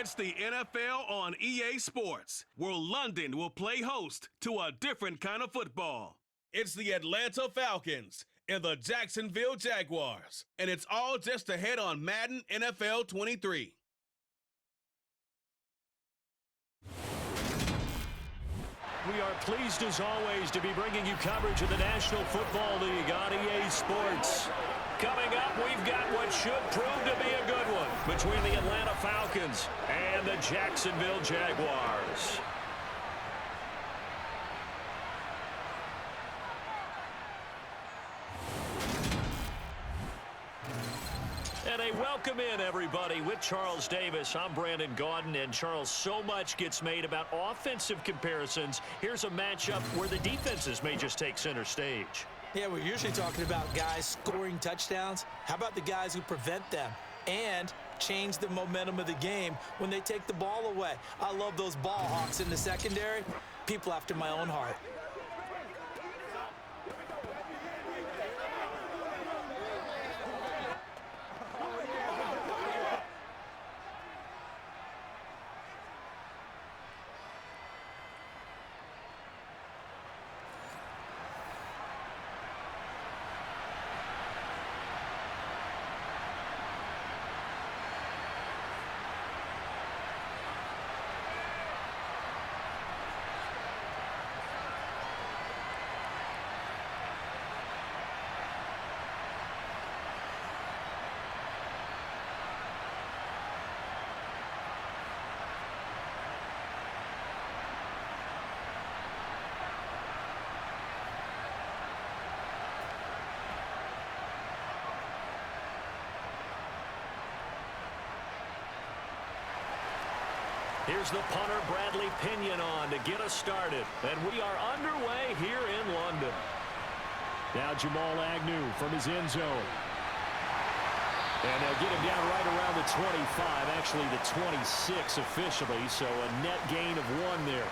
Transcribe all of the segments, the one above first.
It's the NFL on EA Sports, where London will play host to a different kind of football. It's the Atlanta Falcons and the Jacksonville Jaguars, and it's all just ahead on Madden NFL 23. We are pleased as always to be bringing you coverage of the National Football League on EA Sports. Coming up, we've got what should prove to be a good one between the Atlanta Falcons and the Jacksonville Jaguars. And a welcome in, everybody, with Charles Davis. I'm Brandon Gaudin, and Charles, so much gets made about offensive comparisons. Here's a matchup where the defenses may just take center stage. Yeah, we're usually talking about guys scoring touchdowns. How about the guys who prevent them and change the momentum of the game when they take the ball away? I love those ball hawks in the secondary. People after my own heart. Here's the punter, Bradley Pinion, on to get us started. And we are underway here in London. Now Jamal Agnew from his end zone. And they'll get him down right around the 25, actually the 26 officially, so a net gain of 1 there.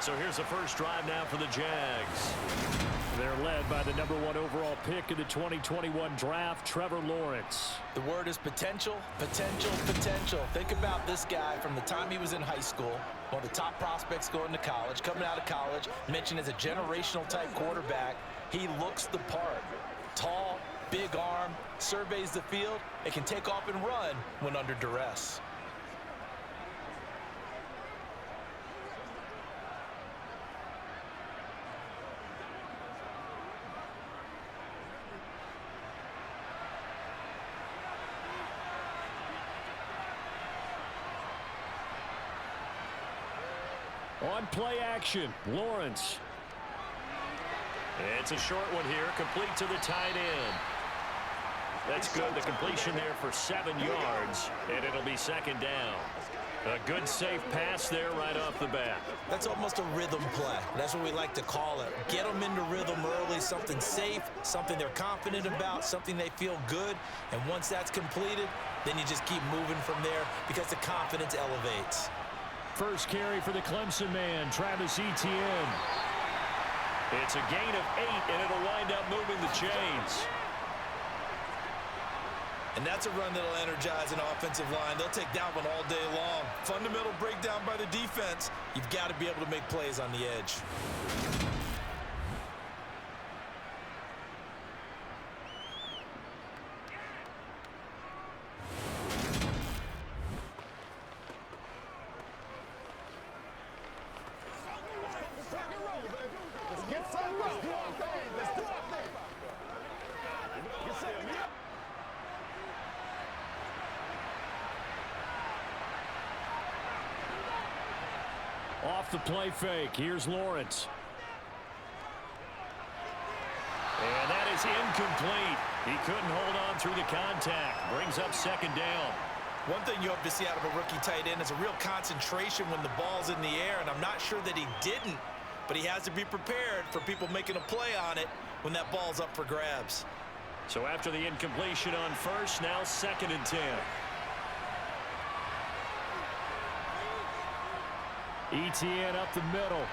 So here's the first drive now for the Jags. They're led by the number 1 overall pick in the 2021 draft, Trevor Lawrence. The word is potential, potential, potential. Think about this guy from the time he was in high school, one of the top prospects going to college, coming out of college, mentioned as a generational type quarterback. He looks the part. Tall, big arm, surveys the field, and can take off and run when under duress. On play action, Lawrence. It's a short one here, complete to the tight end. That's good, the completion there for 7 yards, and it'll be second down. A good safe pass there right off the bat. That's almost a rhythm play. That's what we like to call it. Get them into rhythm early, something safe, something they're confident about, something they feel good. And once that's completed, then you just keep moving from there because the confidence elevates. First carry for the Clemson man, Travis Etienne. It's a gain of 8, and it'll wind up moving the chains. And that's a run that'll energize an offensive line. They'll take that one all day long. Fundamental breakdown by the defense. You've got to be able to make plays on the edge. Off the play fake, here's Lawrence. And that is incomplete. He couldn't hold on through the contact. Brings up second down. One thing you hope to see out of a rookie tight end is a real concentration when the ball's in the air, and I'm not sure that he didn't, but he has to be prepared for people making a play on it when that ball's up for grabs. So after the incompletion on first, now 2nd and 10. Etienne up the middle.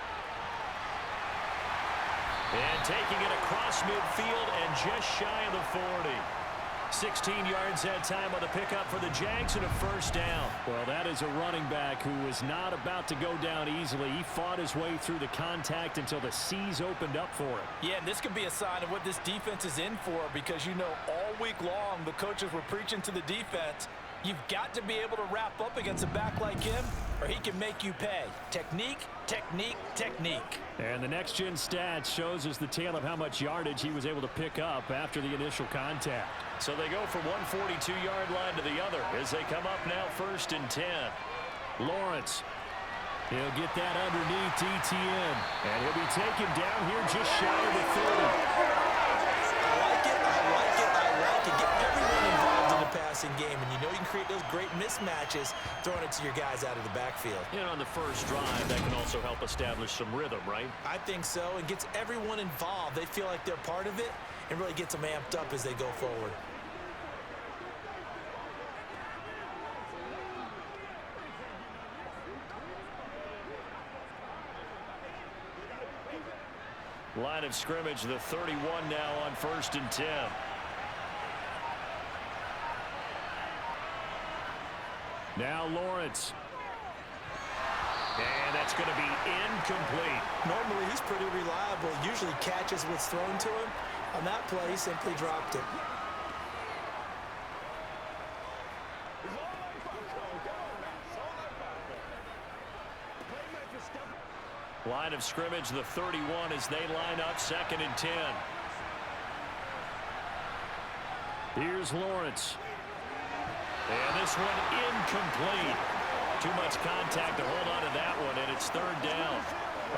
And taking it across midfield and just shy of the 40. 16 yards that time on the pickup for the Jags and a first down. Well, that is a running back who is not about to go down easily. He fought his way through the contact until the seas opened up for him. Yeah, and this could be a sign of what this defense is in for, because you know all week long the coaches were preaching to the defense, you've got to be able to wrap up against a back like him or he can make you pay. Technique, technique, technique. And the next-gen stats shows us the tale of how much yardage he was able to pick up after the initial contact. So they go from one 42-yard line to the other as they come up now 1st and 10. Lawrence. He'll get that underneath ETN. And he'll be taken down here just shy of the 30. I like it, I like it, I like it. Get everyone involved in the passing game, and you know you can create those great mismatches throwing it to your guys out of the backfield. And on the first drive, that can also help establish some rhythm, right? I think so. It gets everyone involved. They feel like they're part of it and really gets them amped up as they go forward. Line of scrimmage, the 31 now on 1st and 10. Now Lawrence. And that's going to be incomplete. Normally he's pretty reliable. Usually catches what's thrown to him. On that play, he simply dropped it. Line of scrimmage, the 31 as they line up 2nd and 10. Here's Lawrence. And this one incomplete. Too much contact to hold on to that one, and it's 3rd down.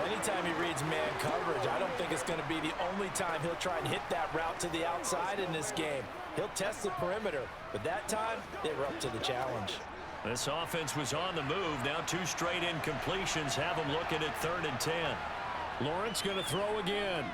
Anytime he reads man coverage, I don't think it's going to be the only time he'll try and hit that route to the outside in this game. He'll test the perimeter, but that time they were up to the challenge. This offense was on the move. Now 2 straight incompletions have them looking at 3rd and 10. Lawrence going to throw again.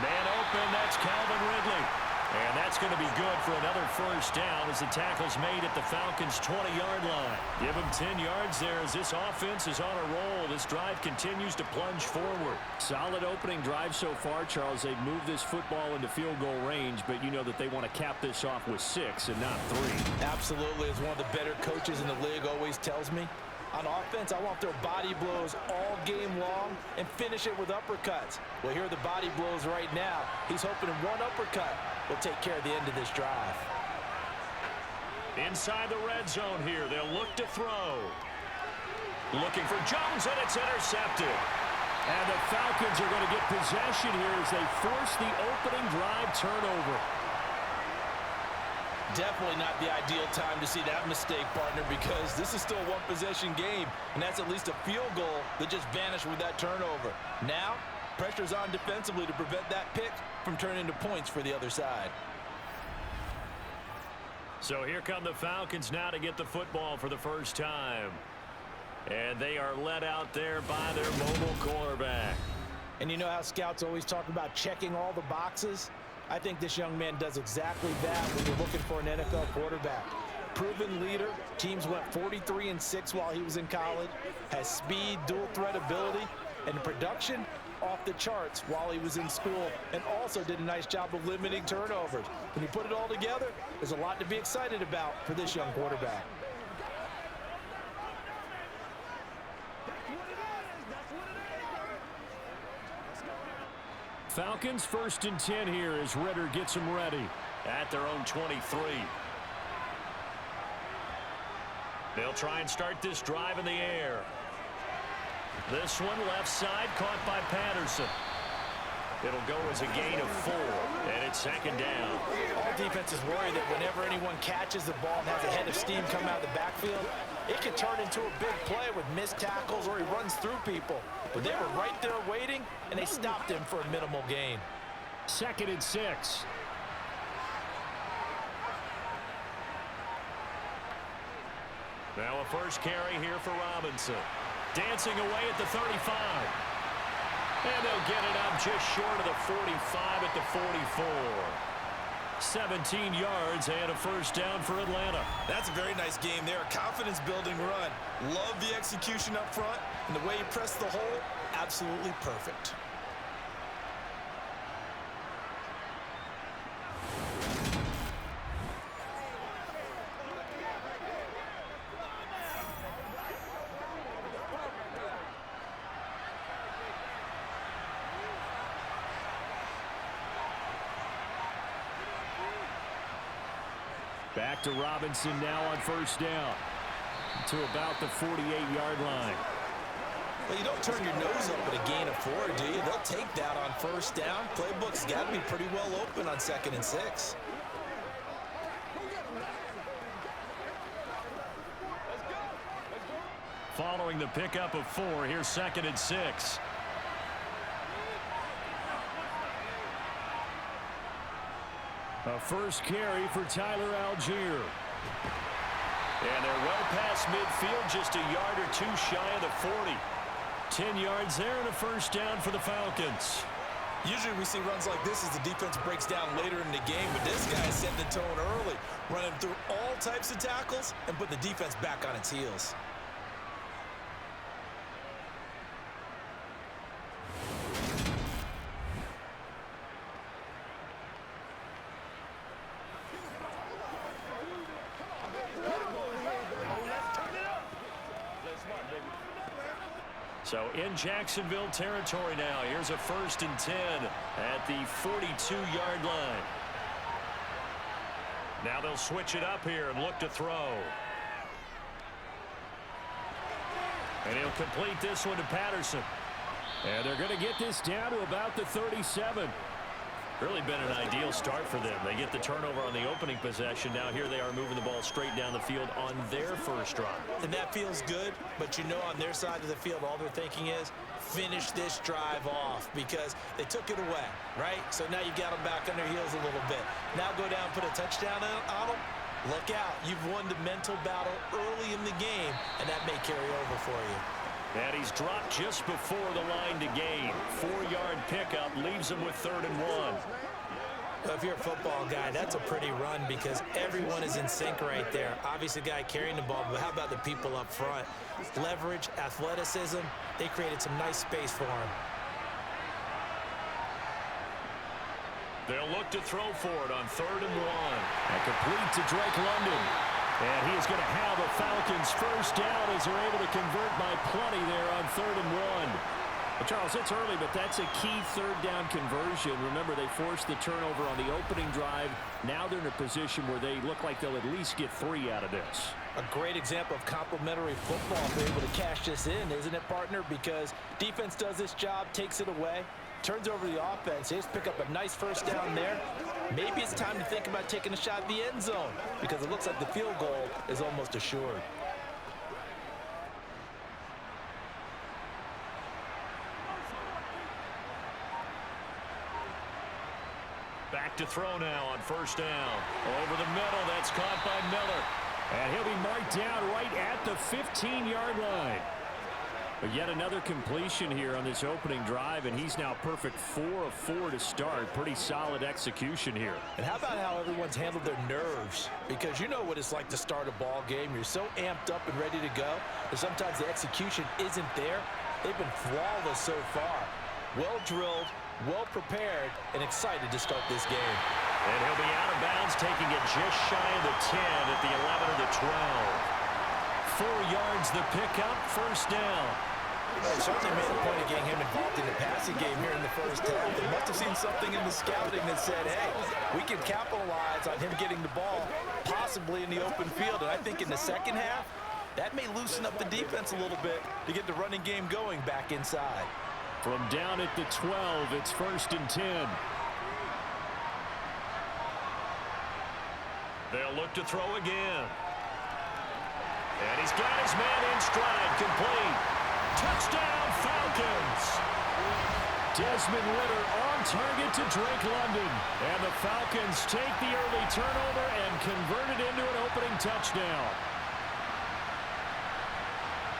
Man open, that's Calvin Ridley. And that's going to be good for another first down as the tackle's made at the Falcons' 20-yard line. Give them 10 yards there as this offense is on a roll. This drive continues to plunge forward. Solid opening drive so far, Charles. They've moved this football into field goal range, but you know that they want to cap this off with 6 and not 3. Absolutely, as one of the better coaches in the league always tells me. On offense, I want their body blows all game long and finish it with uppercuts. Well, here are the body blows right now. He's hoping one uppercut will take care of the end of this drive. Inside the red zone here, they'll look to throw. Looking for Jones, and it's intercepted. And the Falcons are going to get possession here as they force the opening drive turnover. Definitely not the ideal time to see that mistake, partner, because this is still a one-possession game, and that's at least a field goal that just vanished with that turnover. Now, pressure's on defensively to prevent that pick from turning into points for the other side. So here come the Falcons now to get the football for the first time. And they are led out there by their mobile quarterback. And you know how scouts always talk about checking all the boxes? I think this young man does exactly that when you're looking for an NFL quarterback. Proven leader. Teams went 43-6 while he was in college. Has speed, dual threat ability, and production off the charts while he was in school, and also did a nice job of limiting turnovers. When you put it all together, there's a lot to be excited about for this young quarterback. Falcons 1st and 10 here as Ritter gets them ready at their own 23. They'll try and start this drive in the air. This one left side caught by Patterson. It'll go as a gain of 4, and it's 2nd down. All defenses worry that whenever anyone catches the ball and has a head of steam come out of the backfield, it can turn into a big play with missed tackles or he runs through people. But they were right there waiting, and they stopped him for a minimal gain. 2nd and 6. Now a first carry here for Robinson. Dancing away at the 35. And they'll get it up just short of the 45 at the 44. 17 yards and a first down for Atlanta. That's a very nice game there. A confidence-building run. Love the execution up front, and the way he pressed the hole, absolutely perfect. Back to Robinson now on first down to about the 48-yard line. Well, you don't turn your nose up at a gain of 4, do you? They'll take that on first down. Playbook's got to be pretty well open on 2nd and 6. Following the pickup of 4, here's 2nd and 6. A first carry for Tyler Algier. And they're well past midfield, just a yard or two shy of the 40. 10 yards there and a first down for the Falcons. Usually we see runs like this as the defense breaks down later in the game, but this guy is setting the tone early, running through all types of tackles and putting the defense back on its heels. So in Jacksonville territory now. Here's a 1st and 10 at the 42-yard line. Now they'll switch it up here and look to throw. And he'll complete this one to Patterson. And they're going to get this down to about the 37. Really been an ideal start for them. They get the turnover on the opening possession. Now here they are moving the ball straight down the field on their first drive. And that feels good, but you know on their side of the field all they're thinking is finish this drive off because they took it away, right? So now you got them back on their heels a little bit. Now go down and put a touchdown on them. Look out. You've won the mental battle early in the game, and that may carry over for you. And he's dropped just before the line to gain. 4-yard pickup leaves him with 3rd and 1. Well, if you're a football guy, that's a pretty run because everyone is in sync right there. Obviously, the guy carrying the ball, but how about the people up front? Leverage, athleticism, they created some nice space for him. They'll look to throw for it on 3rd and 1. And complete to Drake London. And he is going to have a Falcons first down as they're able to convert by plenty there on 3rd and 1. Well, Charles, it's early, but that's a key 3rd down conversion. Remember, they forced the turnover on the opening drive. Now they're in a position where they look like they'll at least get 3 out of this. A great example of complementary football if they're able to cash this in, isn't it, partner? Because defense does this job, takes it away, turns over the offense. They just pick up a nice first down there. Maybe it's time to think about taking a shot at the end zone because it looks like the field goal is almost assured. Back to throw now on first down. Over the middle, that's caught by Miller. And he'll be marked down right at the 15-yard line. But yet another completion here on this opening drive, and he's now perfect 4 of 4 to start. Pretty solid execution here. And how about how everyone's handled their nerves? Because you know what it's like to start a ball game. You're so amped up and ready to go, and sometimes the execution isn't there. They've been flawless so far. Well drilled, well prepared, and excited to start this game. And he'll be out of bounds, taking it just shy of the 10 at the 11 of the 12. 4 yards the pickup, first down. They certainly made a point of getting him involved in the passing game here in the first half. They must have seen something in the scouting that said, hey, we can capitalize on him getting the ball, possibly in the open field. And I think in the second half, that may loosen up the defense a little bit to get the running game going back inside. From down at the 12, it's 1st and 10. They'll look to throw again. And he's got his man in stride, complete. Touchdown, Falcons! Desmond Ridder on target to Drake London. And the Falcons take the early turnover and convert it into an opening touchdown.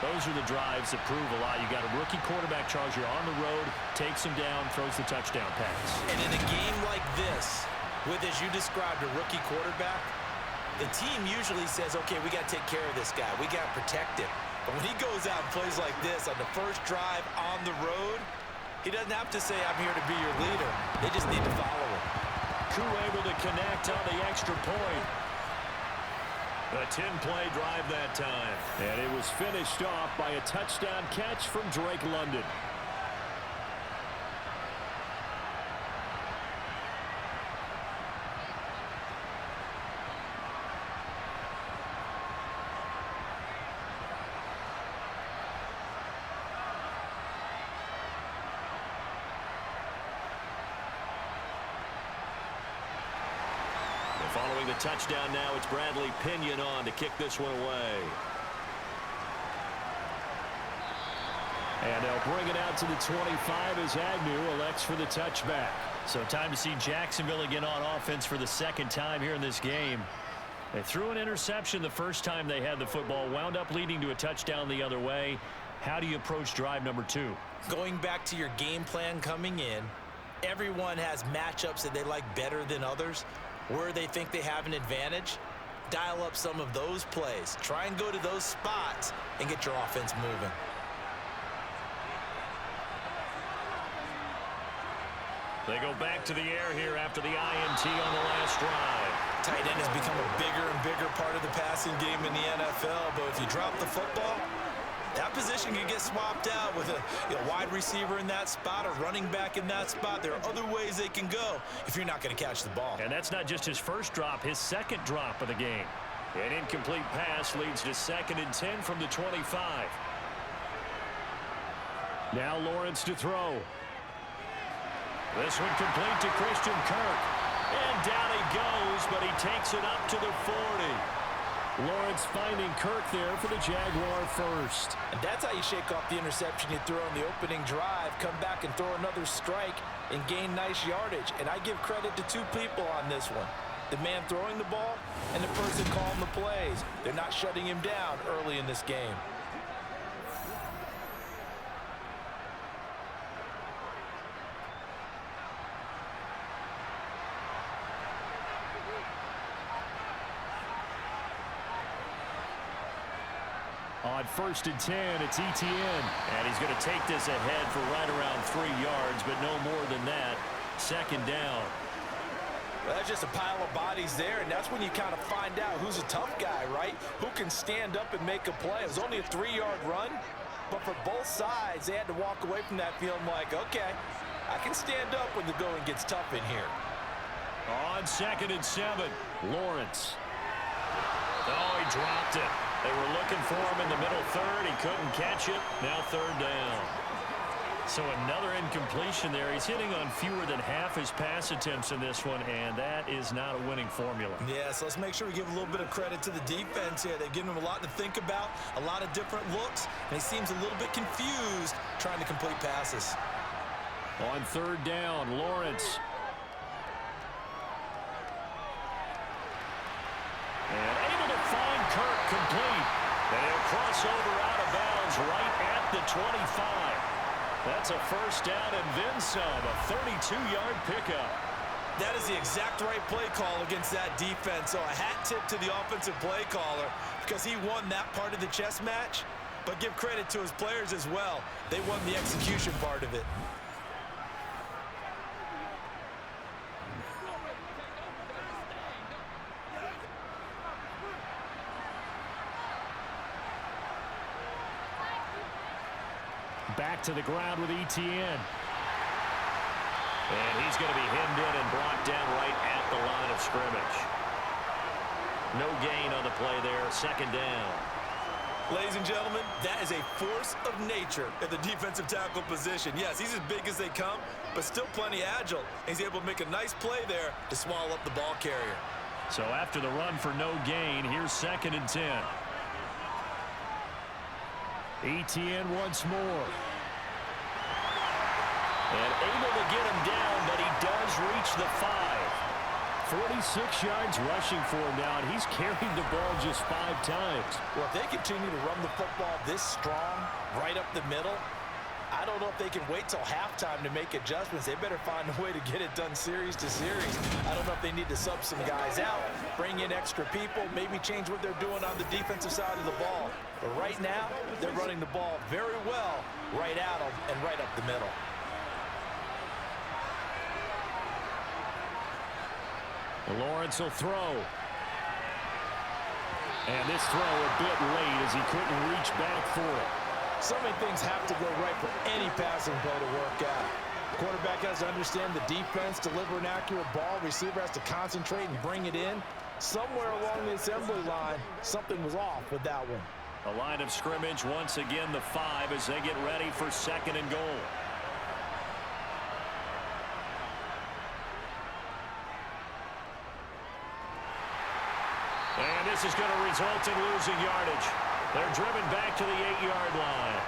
Those are the drives that prove a lot. You got a rookie quarterback, Charles. You're on the road, takes him down, throws the touchdown pass. And in a game like this, with, as you described, a rookie quarterback, the team usually says, okay, we got to take care of this guy. We got to protect him. But when he goes out and plays like this on the first drive on the road, he doesn't have to say, I'm here to be your leader. They just need to follow him. Crew able to connect on the extra point. A 10-play drive that time. And it was finished off by a touchdown catch from Drake London. Following the touchdown now, it's Bradley Pinion on to kick this one away. And they'll bring it out to the 25 as Agnew elects for the touchback. So time to see Jacksonville again on offense for the second time here in this game. They threw an interception the first time they had the football, wound up leading to a touchdown the other way. How do you approach drive number 2? Going back to your game plan coming in, everyone has matchups that they like better than others. Where they think they have an advantage, dial up some of those plays. Try and go to those spots and get your offense moving. They go back to the air here after the INT on the last drive. Tight end has become a bigger and bigger part of the passing game in the NFL, but if you drop the football, that position can get swapped out with a wide receiver in that spot, a running back in that spot. There are other ways they can go if you're not going to catch the ball. And that's not just his first drop, his second drop of the game. An incomplete pass leads to 2nd and 10 from the 25. Now Lawrence to throw. This one complete to Christian Kirk. And down he goes, but he takes it up to the 40. Lawrence finding Kirk there for the Jaguar first. And that's how you shake off the interception you throw on the opening drive, come back and throw another strike and gain nice yardage. And I give credit to 2 people on this one. The man throwing the ball and the person calling the plays. They're not shutting him down early in this game. On 1st and 10, it's Etienne. And he's going to take this ahead for right around 3 yards, but no more than that. 2nd down. Well, that's just a pile of bodies there, and that's when you kind of find out who's a tough guy, right? Who can stand up and make a play. It was only a 3-yard run, but for both sides, they had to walk away from that feeling like, okay, I can stand up when the going gets tough in here. On 2nd and 7, Lawrence. Oh, he dropped it. They were looking for him in the middle third. He couldn't catch it. Now 3rd down. So another incompletion there. He's hitting on fewer than half his pass attempts in this one, and that is not a winning formula. Yeah, so let's make sure we give a little bit of credit to the defense here. They've given him a lot to think about, a lot of different looks, and he seems a little bit confused trying to complete passes. On 3rd down, Lawrence. And able to find Kirk complete. And he'll cross over out of bounds right at the 25. That's a 1st down and then some, a 32-yard pickup. That is the exact right play call against that defense. So a hat tip to the offensive play caller because he won that part of the chess match. But give credit to his players as well. They won the execution part of it. Back to the ground with Etienne. And he's going to be hemmed in and blocked down right at the line of scrimmage. No gain on the play there. 2nd down. Ladies and gentlemen, that is a force of nature at the defensive tackle position. Yes, he's as big as they come, but still plenty agile. He's able to make a nice play there to swallow up the ball carrier. So after the run for no gain, here's 2nd and 10. Etienne once more. And able to get him down, but he does reach the 5. 46 yards rushing for him now, and he's carried the ball just 5 times. Well, if they continue to run the football this strong, right up the middle, I don't know if they can wait till halftime to make adjustments. They better find a way to get it done series to series. I don't know if they need to sub some guys out, bring in extra people, maybe change what they're doing on the defensive side of the ball. But right now, they're running the ball very well right at them and right up the middle. Lawrence will throw. And this throw a bit late as he couldn't reach back for it. So many things have to go right for any passing play to work out. Quarterback has to understand the defense, deliver an accurate ball. Receiver has to concentrate and bring it in. Somewhere along the assembly line, something was off with that one. A line of scrimmage, once again the 5 as they get ready for 2nd and goal. this is going to result in losing yardage. They're driven back to the 8-yard line.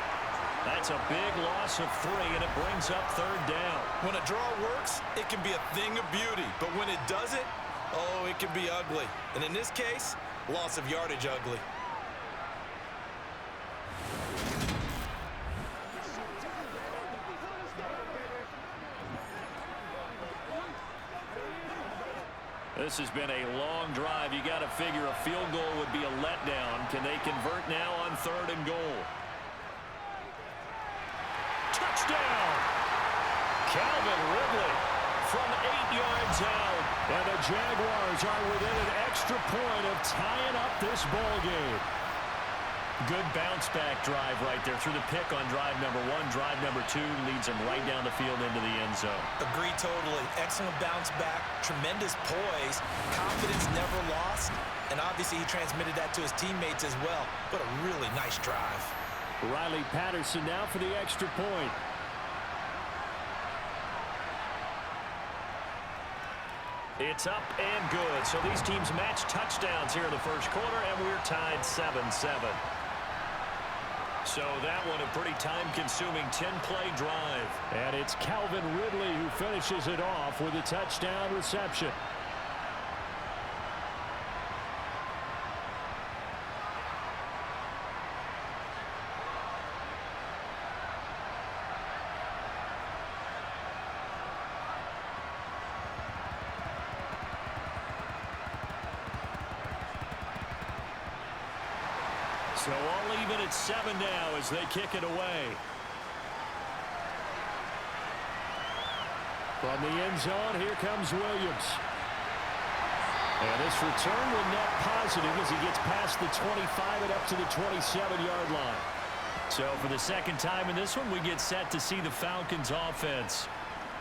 That's a big loss of 3, and it brings up 3rd down. When a draw works, it can be a thing of beauty. But when it doesn't, oh, it can be ugly. And in this case, loss of yardage ugly. This has been a long drive. You got to figure a field goal would be a letdown. Can they convert now on 3rd and goal? Touchdown! Calvin Ridley from 8 yards out. And the Jaguars are within an extra point of tying up this ball game. Good bounce-back drive right there through the pick on drive number 1. Drive number 2 leads them right down the field into the end zone. Agree totally. Excellent bounce back, tremendous poise, confidence never lost, and obviously he transmitted that to his teammates as well. What a really nice drive. Riley Patterson now for the extra point. It's up and good. So these teams match touchdowns here in the first quarter, and we're tied 7-7. So that one a pretty time-consuming 10-play drive. And it's Calvin Ridley who finishes it off with a touchdown reception. So all even at 7 now as they kick it away. From the end zone, here comes Williams. And this return will net positive as he gets past the 25 and up to the 27-yard line. So for the second time in this one, we get set to see the Falcons offense.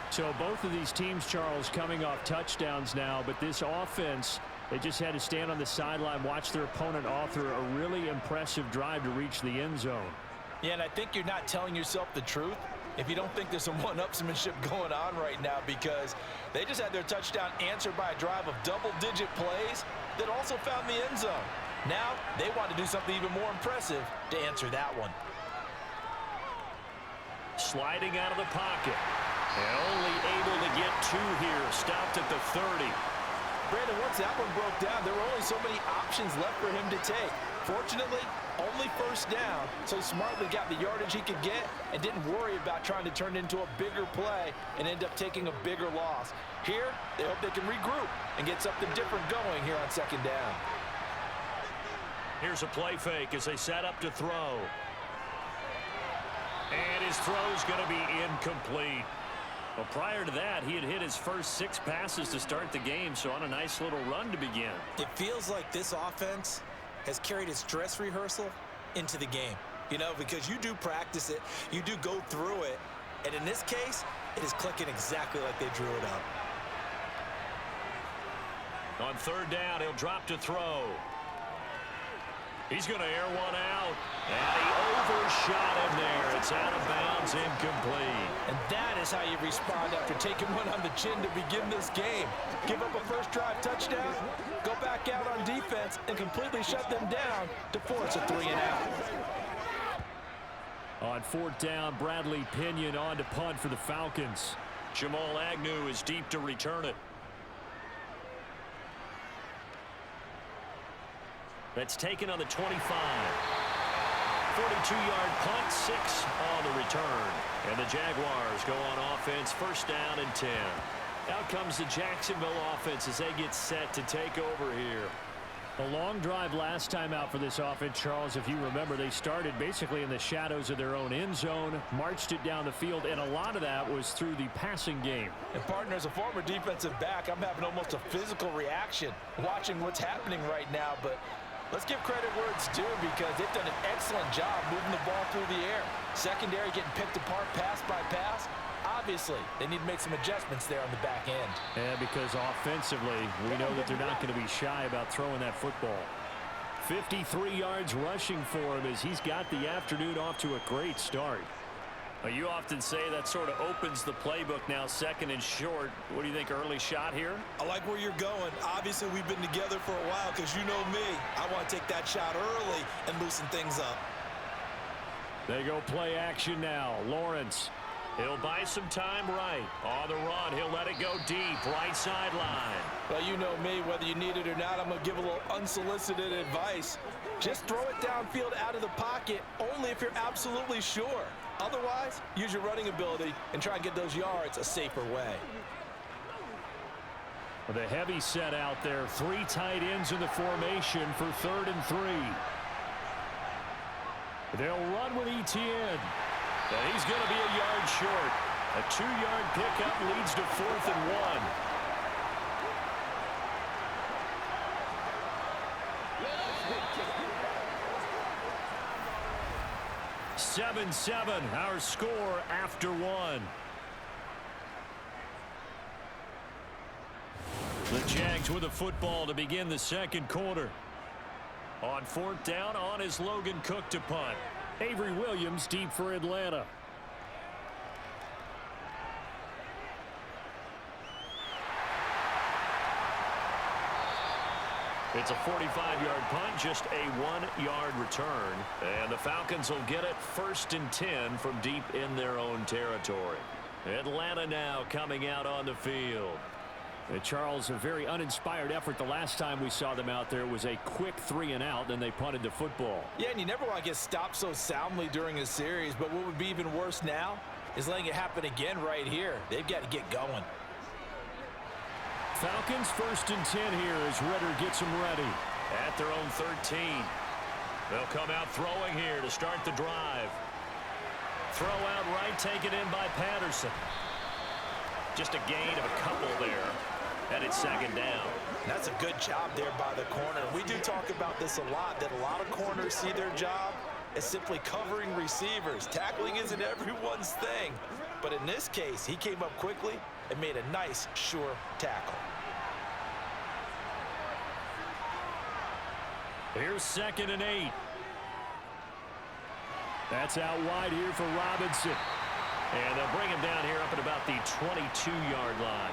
So both of these teams, Charles, coming off touchdowns now, but this offense, they just had to stand on the sideline, watch their opponent author a really impressive drive to reach the end zone. Yeah, and I think you're not telling yourself the truth if you don't think there's some one-upsmanship going on right now, because they just had their touchdown answered by a drive of double-digit plays that also found the end zone. Now they want to do something even more impressive to answer that one. Sliding out of the pocket. And only able to get 2 here. Stopped at the 30. Brandon, once that one broke down, there were only so many options left for him to take. Fortunately, only first down, so he smartly got the yardage he could get and didn't worry about trying to turn it into a bigger play and end up taking a bigger loss. Here, they hope they can regroup and get something different going here on second down. Here's a play fake as they set up to throw. And his throw's going to be incomplete. Well, prior to that, he had hit his first 6 passes to start the game, so on a nice little run to begin. It feels like this offense has carried its dress rehearsal into the game. You know, because you do practice it, you do go through it, and in this case, it is clicking exactly like they drew it up. On third down, he'll drop to throw. He's going to air one out, and he overshot him there. It's out of bounds, incomplete. And that is how you respond after taking one on the chin to begin this game. Give up a first drive touchdown, go back out on defense, and completely shut them down to force a 3-and-out. On fourth down, Bradley Pinion on to punt for the Falcons. Jamal Agnew is deep to return it. That's taken on the 25. 42-yard punt, 6 on the return. And the Jaguars go on offense, first down and 10. Out comes the Jacksonville offense as they get set to take over here. A long drive last time out for this offense, Charles. If you remember, they started basically in the shadows of their own end zone, marched it down the field, and a lot of that was through the passing game. And partner, as a former defensive back, I'm having almost a physical reaction watching what's happening right now, but let's give credit where it's due, because they've done an excellent job moving the ball through the air. Secondary getting picked apart pass by pass. Obviously, they need to make some adjustments there on the back end. Yeah, because offensively, we know that they're not going to be shy about throwing that football. 53 yards rushing for him as he's got the afternoon off to a great start. Well, you often say that sort of opens the playbook now, second and short. What do you think, early shot here? I like where you're going. Obviously, we've been together for a while because you know me. I want to take that shot early and loosen things up. They go play action now. Lawrence. He'll buy some time right. On the run, he'll let it go deep. Right sideline. Well, you know me. Whether you need it or not, I'm going to give a little unsolicited advice. Just throw it downfield out of the pocket only if you're absolutely sure. Otherwise, use your running ability and try and get those yards a safer way. The heavy set out there. 3 tight ends in the formation for 3rd and 3. They'll run with Etienne. And he's going to be a yard short. A 2-yard pickup leads to 4th and 1. 7-7, our score after 1. The Jags with the football to begin the second quarter. On 4th down, on is Logan Cook to punt. Avery Williams deep for Atlanta. It's a 45-yard punt, just a 1-yard return. And the Falcons will get it 1st and 10 from deep in their own territory. Atlanta now coming out on the field. Charles, a very uninspired effort the last time we saw them out there. It was a quick 3-and-out, then they punted the football. Yeah, and you never want to get stopped so soundly during a series, but what would be even worse now is letting it happen again right here. They've got to get going. Falcons 1st and 10 here as Ritter gets them ready. At their own 13. They'll come out throwing here to start the drive. Throw out right, taken in by Patterson. Just a gain of a couple there. And it's 2nd down. That's a good job there by the corner. We do talk about this a lot, that a lot of corners see their job as simply covering receivers. Tackling isn't everyone's thing. But in this case, he came up quickly and made a nice, sure tackle. Here's 2nd and 8. That's out wide here for Robinson. And they'll bring him down here up at about the 22-yard line.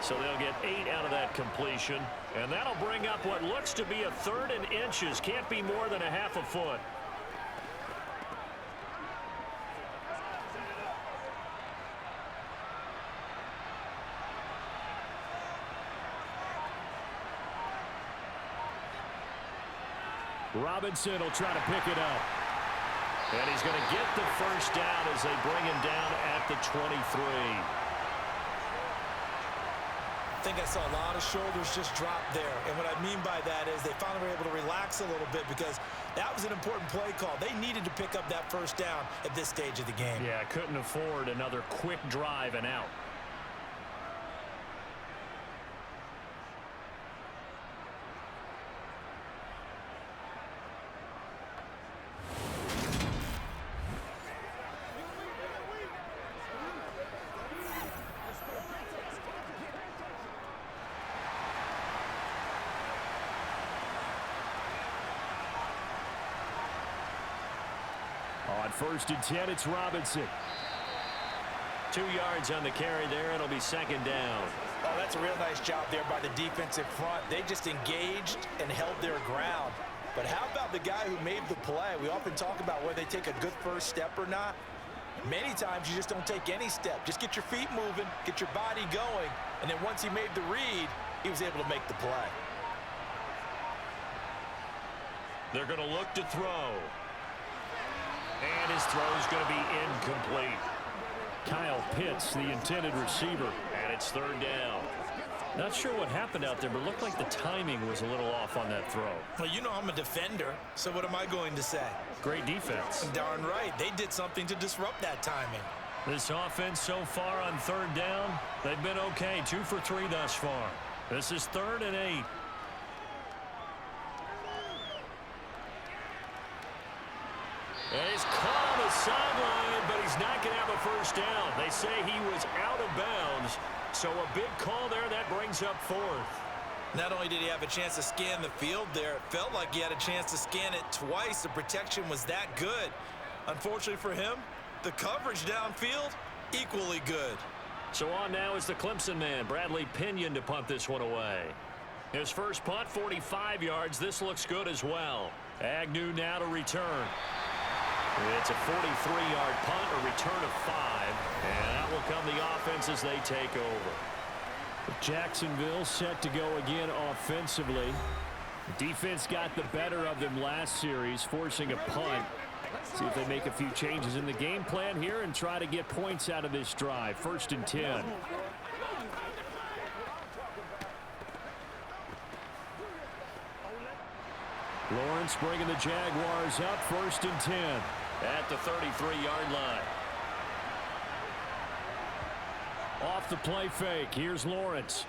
So they'll get 8 out of that completion. And that'll bring up what looks to be a 3rd and inches. Can't be more than a half a foot. Robinson will try to pick it up. And he's going to get the 1st down as they bring him down at the 23. I think I saw a lot of shoulders just drop there. And what I mean by that is they finally were able to relax a little bit because that was an important play call. They needed to pick up that 1st down at this stage of the game. Yeah, couldn't afford another quick drive and out. On 1st and 10, it's Robinson. 2 yards on the carry there. It'll be 2nd down. Oh, that's a real nice job there by the defensive front. They just engaged and held their ground. But how about the guy who made the play? We often talk about whether they take a good 1st step or not. Many times you just don't take any step. Just get your feet moving, get your body going, and then once he made the read, he was able to make the play. They're going to look to throw. And his throw is going to be incomplete. Kyle Pitts, the intended receiver, and it's 3rd down. Not sure what happened out there, but it looked like the timing was a little off on that throw. Well, you know I'm a defender, so what am I going to say? Great defense. Darn right. They did something to disrupt that timing. This offense so far on 3rd down, they've been okay. 2 for 3 thus far. This is 3rd and 8. And he's caught on the sideline, but he's not going to have a 1st down. They say he was out of bounds, so a big call there. That brings up 4th. Not only did he have a chance to scan the field there, it felt like he had a chance to scan it twice. The protection was that good. Unfortunately for him, The coverage downfield, equally good. So on now is the Clemson man, Bradley Pinion, to punt this one away. His first punt, 45 yards. This looks good as well. Agnew now to return. It's a 43-yard punt, a return of 5. And out will come the offense as they take over. Jacksonville set to go again offensively. Defense got the better of them last series, forcing a punt. See if they make a few changes in the game plan here and try to get points out of this drive. 1st and 10. Lawrence bringing the Jaguars up. 1st and 10. At the 33-yard line. Off the play fake. Here's Lawrence.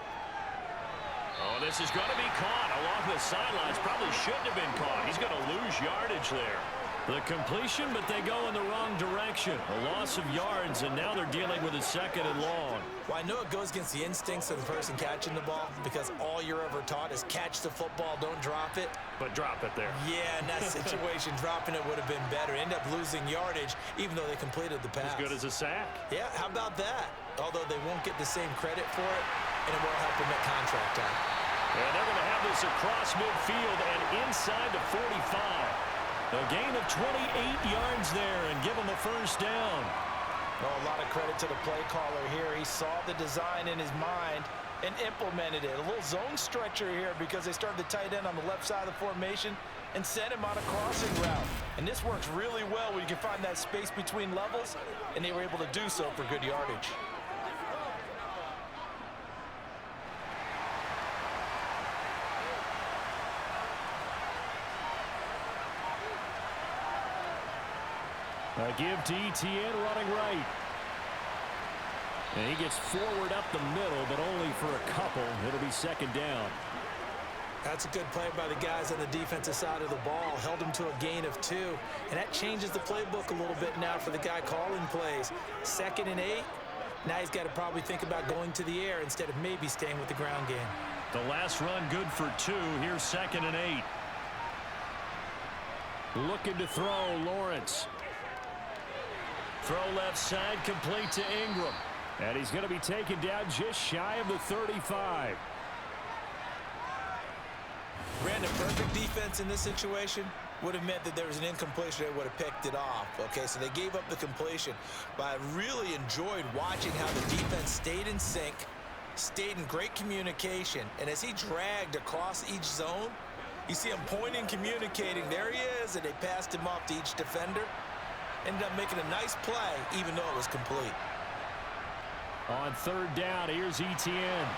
Oh, this is going to be caught along the sidelines. Probably shouldn't have been caught. He's going to lose yardage there. The completion, but they go in the wrong direction. A loss of yards, and now they're dealing with a 2nd and long. Well, I know it goes against the instincts of the person catching the ball because all you're ever taught is catch the football, don't drop it. But drop it there. Yeah, in that situation, dropping it would have been better. End up losing yardage, even though they completed the pass. As good as a sack. Yeah, how about that? Although they won't get the same credit for it, and it won't help them at contract time. And they're going to have this across midfield and inside the 45. A gain of 28 yards there and give them a 1st down. Oh, a lot of credit to the play caller here. He saw the design in his mind and implemented it. A little zone stretcher here because they started the tight end on the left side of the formation and sent him on a crossing route. And this works really well when you can find that space between levels, and they were able to do so for good yardage. A give to Etienne running right. And he gets forward up the middle, but only for a couple. It'll be 2nd down. That's a good play by the guys on the defensive side of the ball. Held him to a gain of 2. And that changes the playbook a little bit now for the guy calling plays. 2nd and 8. Now he's got to probably think about going to the air instead of maybe staying with the ground game. The last run good for 2. Here's 2nd and 8. Looking to throw, Lawrence. Throw left side, complete to Ingram. And he's going to be taken down just shy of the 35. Brandon, perfect defense in this situation would have meant that there was an incompletion that would have picked it off. Okay, so they gave up the completion. But I really enjoyed watching how the defense stayed in sync, stayed in great communication. And as he dragged across each zone, you see him pointing, communicating. There he is, and they passed him off to each defender. Ended up making a nice play, even though it was complete. On 3rd down, here's Etienne.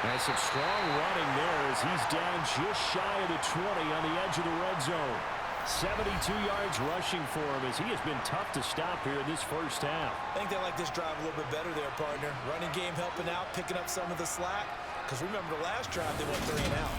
And some strong running there as he's down just shy of the 20 on the edge of the red zone. 72 yards rushing for him as he has been tough to stop here in this 1st half. I think they like this drive a little bit better there, partner. Running game helping out, picking up some of the slack. Because remember the last drive, they went 3 and out.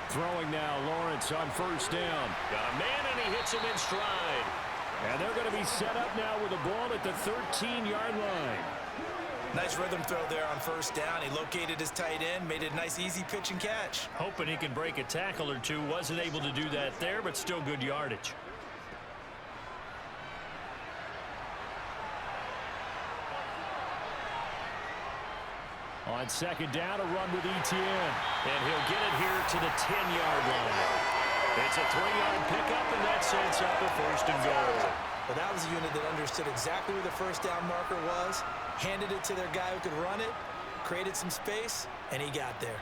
Throwing now, Lawrence on 1st down. Got a man, and he hits him in stride. And they're going to be set up now with the ball at the 13-yard line. Nice rhythm throw there on 1st down. He located his tight end, made it a nice, easy pitch and catch. Hoping he can break a tackle or two. Wasn't able to do that there, but still good yardage. On 2nd down, a run with Etienne. And he'll get it here to the 10-yard line. It's a 3-yard pickup, and that sets up a 1st and goal. Well, that was a unit that understood exactly where the 1st down marker was, handed it to their guy who could run it, created some space, and he got there.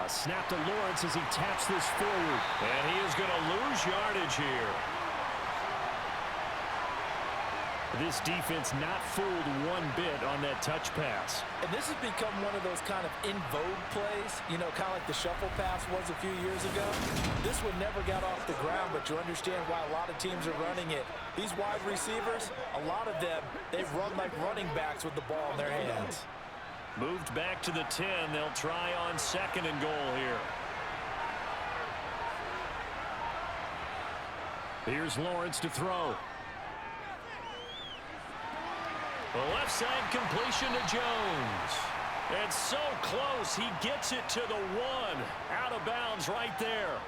A snap to Lawrence as he taps this forward. And he is going to lose yardage here. This defense not fooled one bit on that touch pass. And this has become one of those kind of in vogue plays, you know, kind of like the shuffle pass was a few years ago. This one never got off the ground, but you understand why a lot of teams are running it. These wide receivers, a lot of them, they've run like running backs with the ball in their hands. Moved back to the 10. They'll try on 2nd and goal here. Here's Lawrence to throw. The left side completion to Jones. It's so close. He gets it to the 1. Out of bounds right there.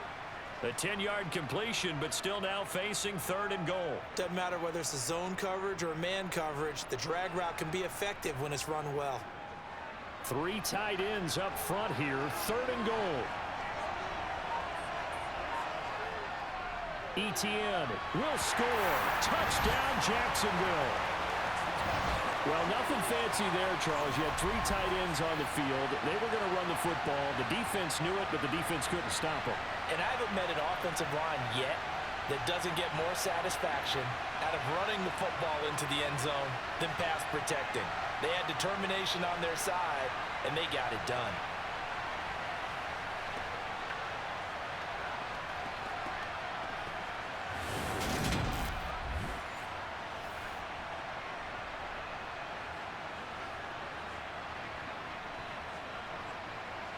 The 10-yard completion, but still now facing 3rd and goal. Doesn't matter whether it's a zone coverage or man coverage. The drag route can be effective when it's run well. 3 tight ends up front here. 3rd and goal. Etienne will score. Touchdown, Jacksonville. Well, nothing fancy there, Charles. You had 3 tight ends on the field. They were going to run the football. The defense knew it, but the defense couldn't stop them. And I haven't met an offensive line yet that doesn't get more satisfaction out of running the football into the end zone than pass protecting. They had determination on their side, and they got it done.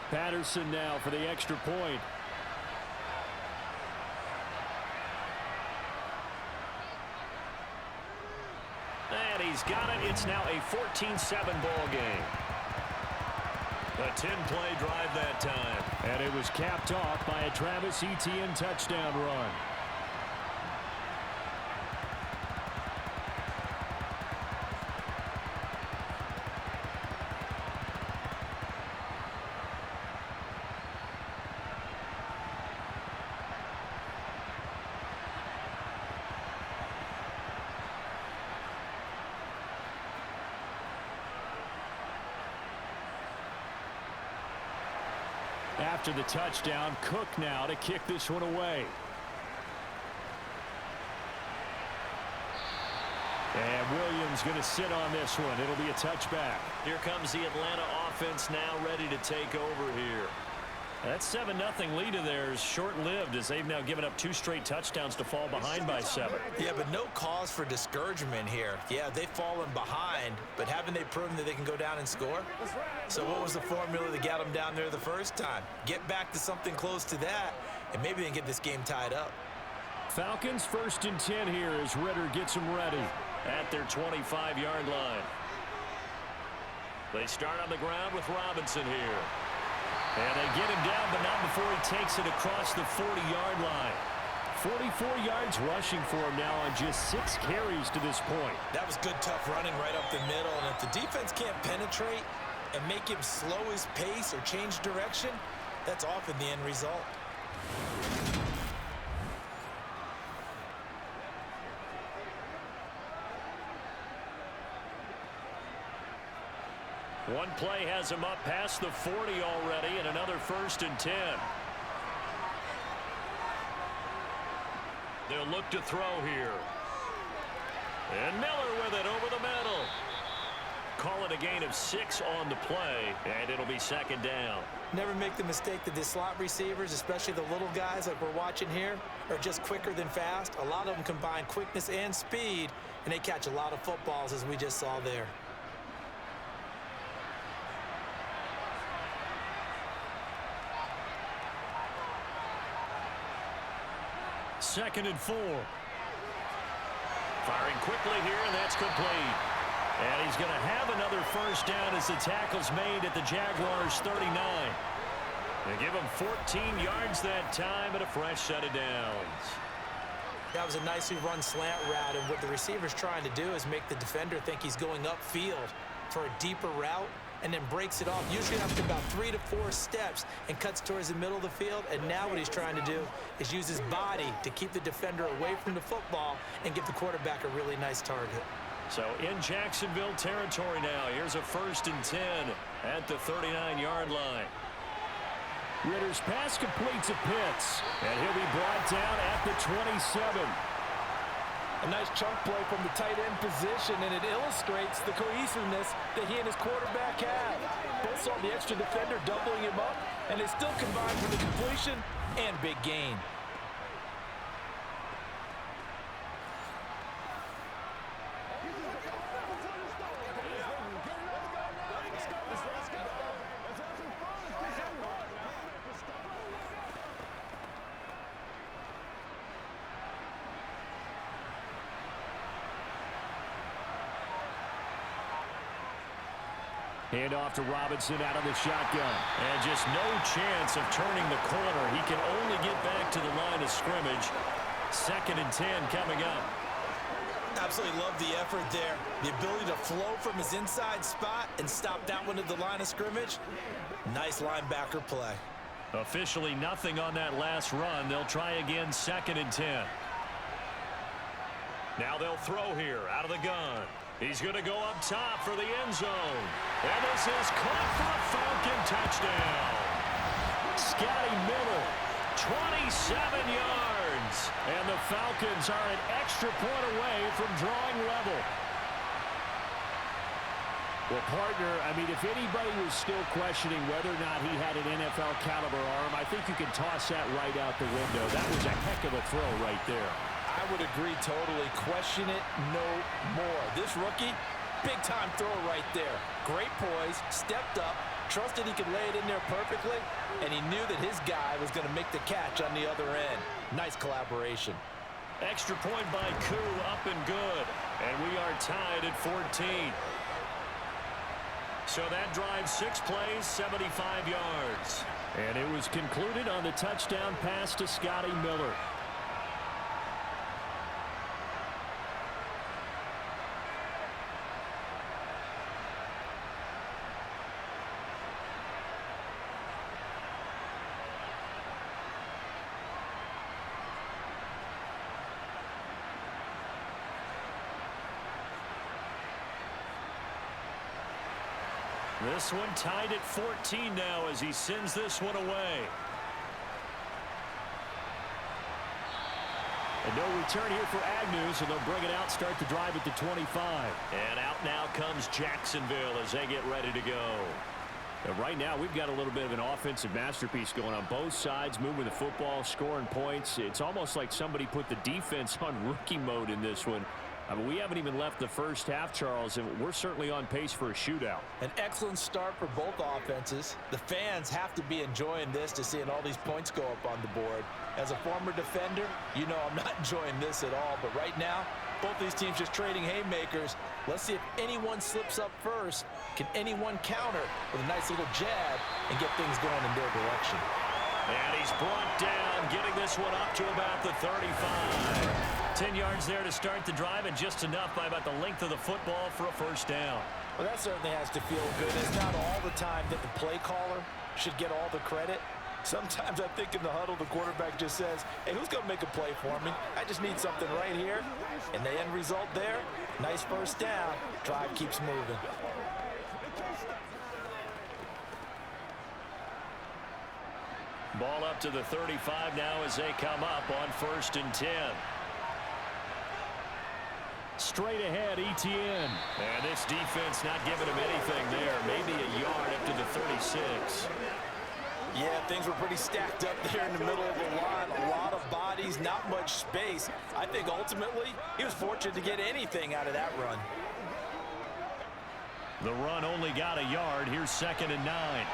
Patterson now for the extra point. And he's got it. It's now a 14-7 ball game. A 10-play drive that time. And it was capped off by a Travis Etienne touchdown run. After the touchdown, Cook now to kick this one away. And Williams going to sit on this one. It'll be a touchback. Here comes the Atlanta offense now ready to take over here. That 7-0 lead of theirs short-lived as they've now given up 2 straight touchdowns to fall behind by 7. Yeah, but no cause for discouragement here. Yeah, they've fallen behind, but haven't they proven that they can go down and score? So what was the formula that got them down there the first time? Get back to something close to that, and maybe they can get this game tied up. Falcons 1st and 10 here as Ritter gets them ready at their 25-yard line. They start on the ground with Robinson here. And they get him down, but not before he takes it across the 40-yard line. 44 yards rushing for him now on just 6 carries to this point. That was good, tough running right up the middle. And if the defense can't penetrate and make him slow his pace or change direction, that's often the end result. One play has him up past the 40 already, and another 1st and 10. They'll look to throw here. And Miller with it over the middle. Call it a gain of 6 on the play, and it'll be 2nd down. Never make the mistake that the slot receivers, especially the little guys like we're watching here, are just quicker than fast. A lot of them combine quickness and speed, and they catch a lot of footballs, as we just saw there. Second and 4. Firing quickly here, and that's complete. And he's going to have another 1st down as the tackle's made at the Jaguars' 39. They give him 14 yards that time and a fresh set of downs. That was a nicely run slant route, and what the receiver's trying to do is make the defender think he's going upfield for a deeper route, and then breaks it off, usually after about 3 to 4 steps, and cuts towards the middle of the field. And now what he's trying to do is use his body to keep the defender away from the football and give the quarterback a really nice target. So in Jacksonville territory now, here's a 1st and 10 at the 39-yard line. Ritter's pass completes to Pitts, and he'll be brought down at the 27. A nice chunk play from the tight end position, and it illustrates the cohesiveness that he and his quarterback have. Both saw the extra defender doubling him up, and they still combined for the completion and big gain. Hand off to Robinson out of the shotgun. And just no chance of turning the corner. He can only get back to the line of scrimmage. 2nd and 10 coming up. Absolutely love the effort there. The ability to flow from his inside spot and stop that one at the line of scrimmage. Nice linebacker play. Officially nothing on that last run. They'll try again 2nd and 10. Now they'll throw here out of the gun. He's going to go up top for the end zone. And this is caught for a Falcon touchdown. Scotty Miller, 27 yards. And the Falcons are an extra point away from drawing level. Well, partner, I mean, if anybody was still questioning whether or not he had an NFL caliber arm, I think you can toss that right out the window. That was a heck of a throw right there. I would agree totally. Question it no more. This rookie, big-time throw right there. Great poise, stepped up, trusted he could lay it in there perfectly, and he knew that his guy was going to make the catch on the other end. Nice collaboration. Extra point by Koo, up and good. And we are tied at 14. So that drives 6 plays, 75 yards. And it was concluded on the touchdown pass to Scotty Miller. This one tied at 14 now as he sends this one away. And no return here for Agnew, so they'll bring it out, start the drive at the 25. And out now comes Jacksonville as they get ready to go. And right now, we've got a little bit of an offensive masterpiece going on both sides, moving the football, scoring points. It's almost like somebody put the defense on rookie mode in this one. I mean, we haven't even left the first half, Charles, and we're certainly on pace for a shootout. An excellent start for both offenses. The fans have to be enjoying this to seeing all these points go up on the board. As a former defender, you know I'm not enjoying this at all. But right now, both these teams just trading haymakers. Let's see if anyone slips up first. Can anyone counter with a nice little jab and get things going in their direction? And he's brought down, getting this one up to about the 35. 10 yards there to start the drive, and just enough by about the length of the football for a first down. Well, that certainly has to feel good. It's not all the time that the play caller should get all the credit. Sometimes I think in the huddle, the quarterback just says, hey, who's going to make a play for me? I just need something right here. And the end result there, nice first down. Drive keeps moving. Ball up to the 35 now as they come up on 1st and 10. Straight ahead, Etienne. And this defense not giving him anything there. Maybe a yard up to the 36. Yeah, things were pretty stacked up there in the middle of the line. A lot of bodies, not much space. I think ultimately he was fortunate to get anything out of that run. The run only got a yard. Here's 2nd and 9.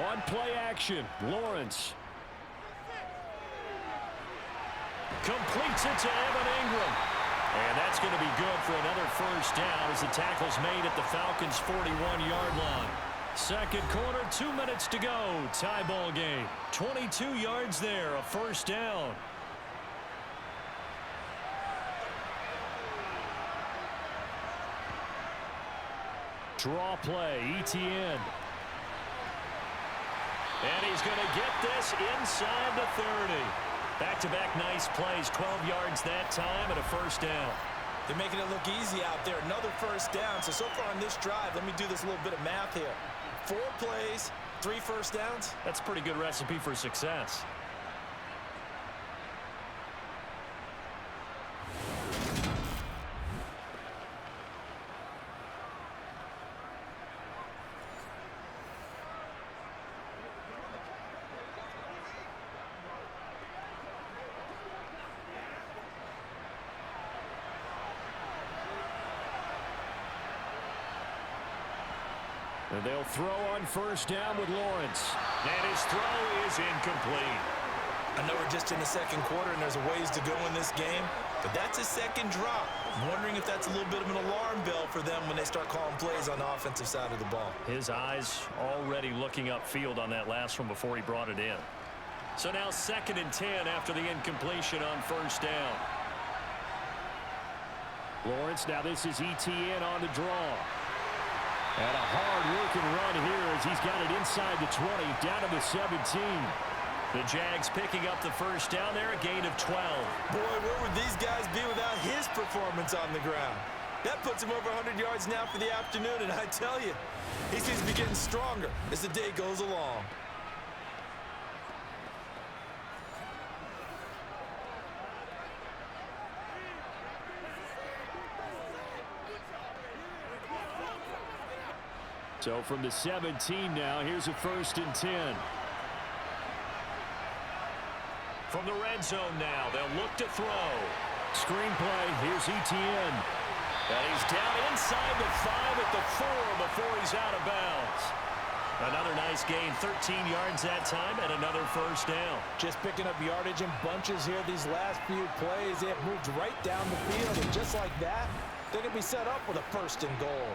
On play action, Lawrence. Completes it to Evan Ingram. And that's going to be good for another first down as the tackle's made at the Falcons' 41-yard line. Second quarter, 2 minutes to go. Tie ball game. 22 yards there, a first down. Draw play, Etienne. And he's going to get this inside the 30. Back-to-back nice plays, 12 yards that time and a first down. They're making it look easy out there. Another first down. So far on this drive, let me do this little bit of math here. 4 plays, 3 first downs. That's a pretty good recipe for success. And they'll throw on first down with Lawrence. And his throw is incomplete. I know we're just in the second quarter and there's a ways to go in this game, but that's a second drop. I'm wondering if that's a little bit of an alarm bell for them when they start calling plays on the offensive side of the ball. His eyes already looking upfield on that last one before he brought it in. So now 2nd and 10 after the incompletion on first down. Lawrence, now this is ETN on the draw. And a hard-working run here as he's got it inside the 20, down to the 17. The Jags picking up the first down there, a gain of 12. Boy, where would these guys be without his performance on the ground? That puts him over 100 yards now for the afternoon, and I tell you, he seems to be getting stronger as the day goes along. So from the 17 now, here's a 1st and 10. From the red zone now, they'll look to throw. Screenplay, here's ETN. And he's down inside the 5 at the 4 before he's out of bounds. Another nice gain, 13 yards that time, and another first down. Just picking up yardage in bunches here these last few plays. They have moved right down the field, and just like that, they're going to be set up with a 1st and goal.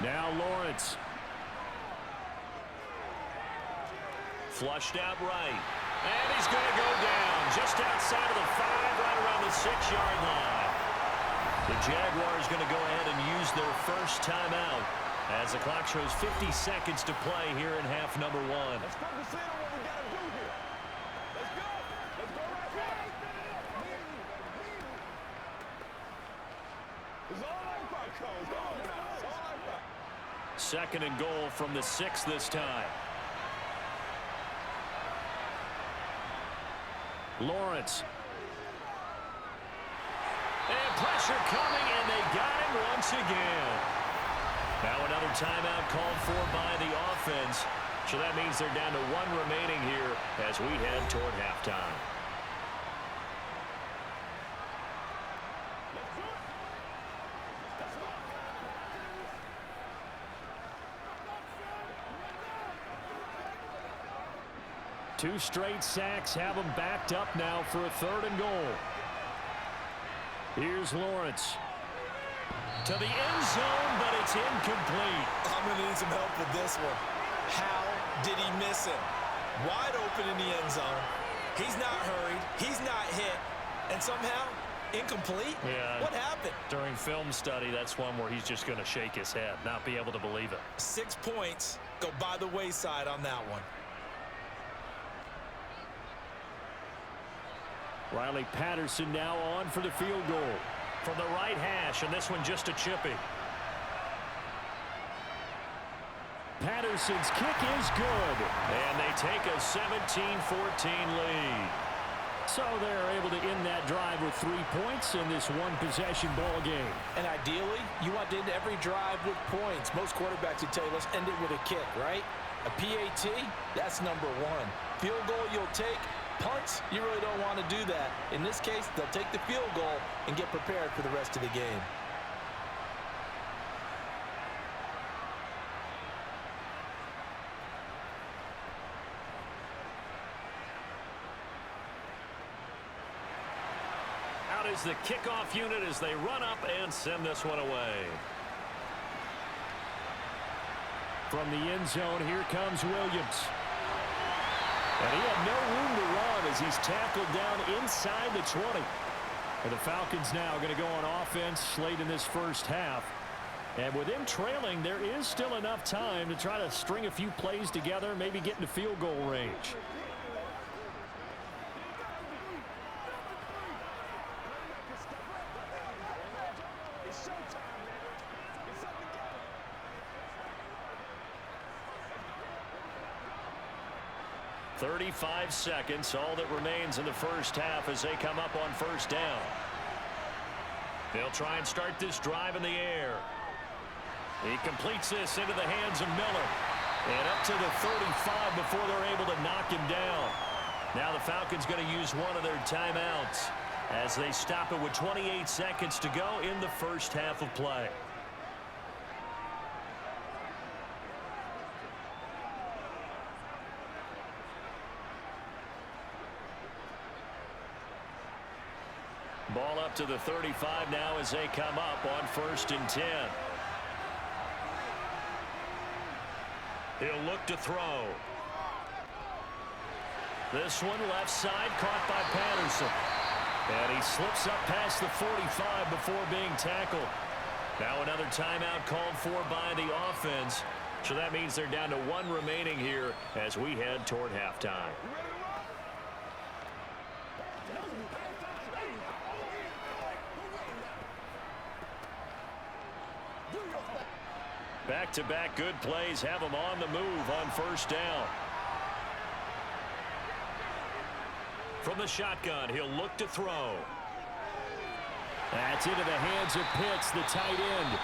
Now Lawrence. Flushed out right. And he's going to go down just outside of the 5, right around the 6-yard line. The Jaguars going to go ahead and use their first timeout as the clock shows 50 seconds to play here in half number 1. Let's focus in on what we got to do here. Let's go. Let's go right back. It's all like that, Coach. It's all like that. 2nd and goal from the 6 this time. Lawrence. And pressure coming, and they got him once again. Now another timeout called for by the offense. So that means they're down to 1 remaining here as we head toward halftime. Two straight sacks have them backed up now for a 3rd and goal. Here's Lawrence. To the end zone, but it's incomplete. I'm going to need some help with this one. How did he miss him? Wide open in the end zone. He's not hurried. He's not hit. And somehow, incomplete? Yeah. What happened? During film study, that's one where he's just going to shake his head, not be able to believe it. 6 points go by the wayside on that one. Riley Patterson now on for the field goal. From the right hash, and this one just a chippy. Patterson's kick is good. And they take a 17-14 lead. So they're able to end that drive with 3 points in this one-possession ball game. And ideally, you want to end every drive with points. Most quarterbacks would tell you, let's end it with a kick, right? A PAT, that's number 1. Field goal you'll take. Punts, you really don't want to do that. In this case, they'll take the field goal and get prepared for the rest of the game. Out is the kickoff unit as they run up and send this one away. From the end zone, here comes Williams. And he had no room to run as he's tackled down inside the 20. And the Falcons now going to go on offense late in this first half. And with them trailing, there is still enough time to try to string a few plays together, maybe get into field goal range. It's showtime, man. Get something together. 35 seconds, all that remains in the first half as they come up on first down. They'll try and start this drive in the air. He completes this into the hands of Miller. And up to the 35 before they're able to knock him down. Now the Falcons going to use one of their timeouts as they stop it with 28 seconds to go in the first half of play. Ball up to the 35 now as they come up on 1st and 10. He'll look to throw. This one left side caught by Patterson. And he slips up past the 45 before being tackled. Now another timeout called for by the offense. So that means they're down to 1 remaining here as we head toward halftime. Back-to-back good plays have him on the move on 1st down. From the shotgun, he'll look to throw. That's into the hands of Pitts, the tight end.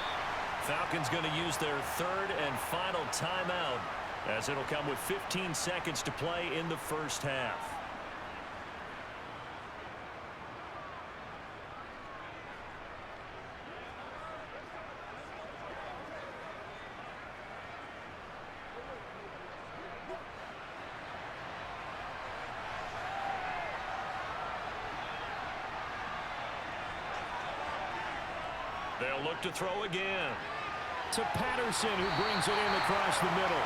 Falcons going to use their 3rd and final timeout as it'll come with 15 seconds to play in the first half. They'll look to throw again. To Patterson, who brings it in across the middle.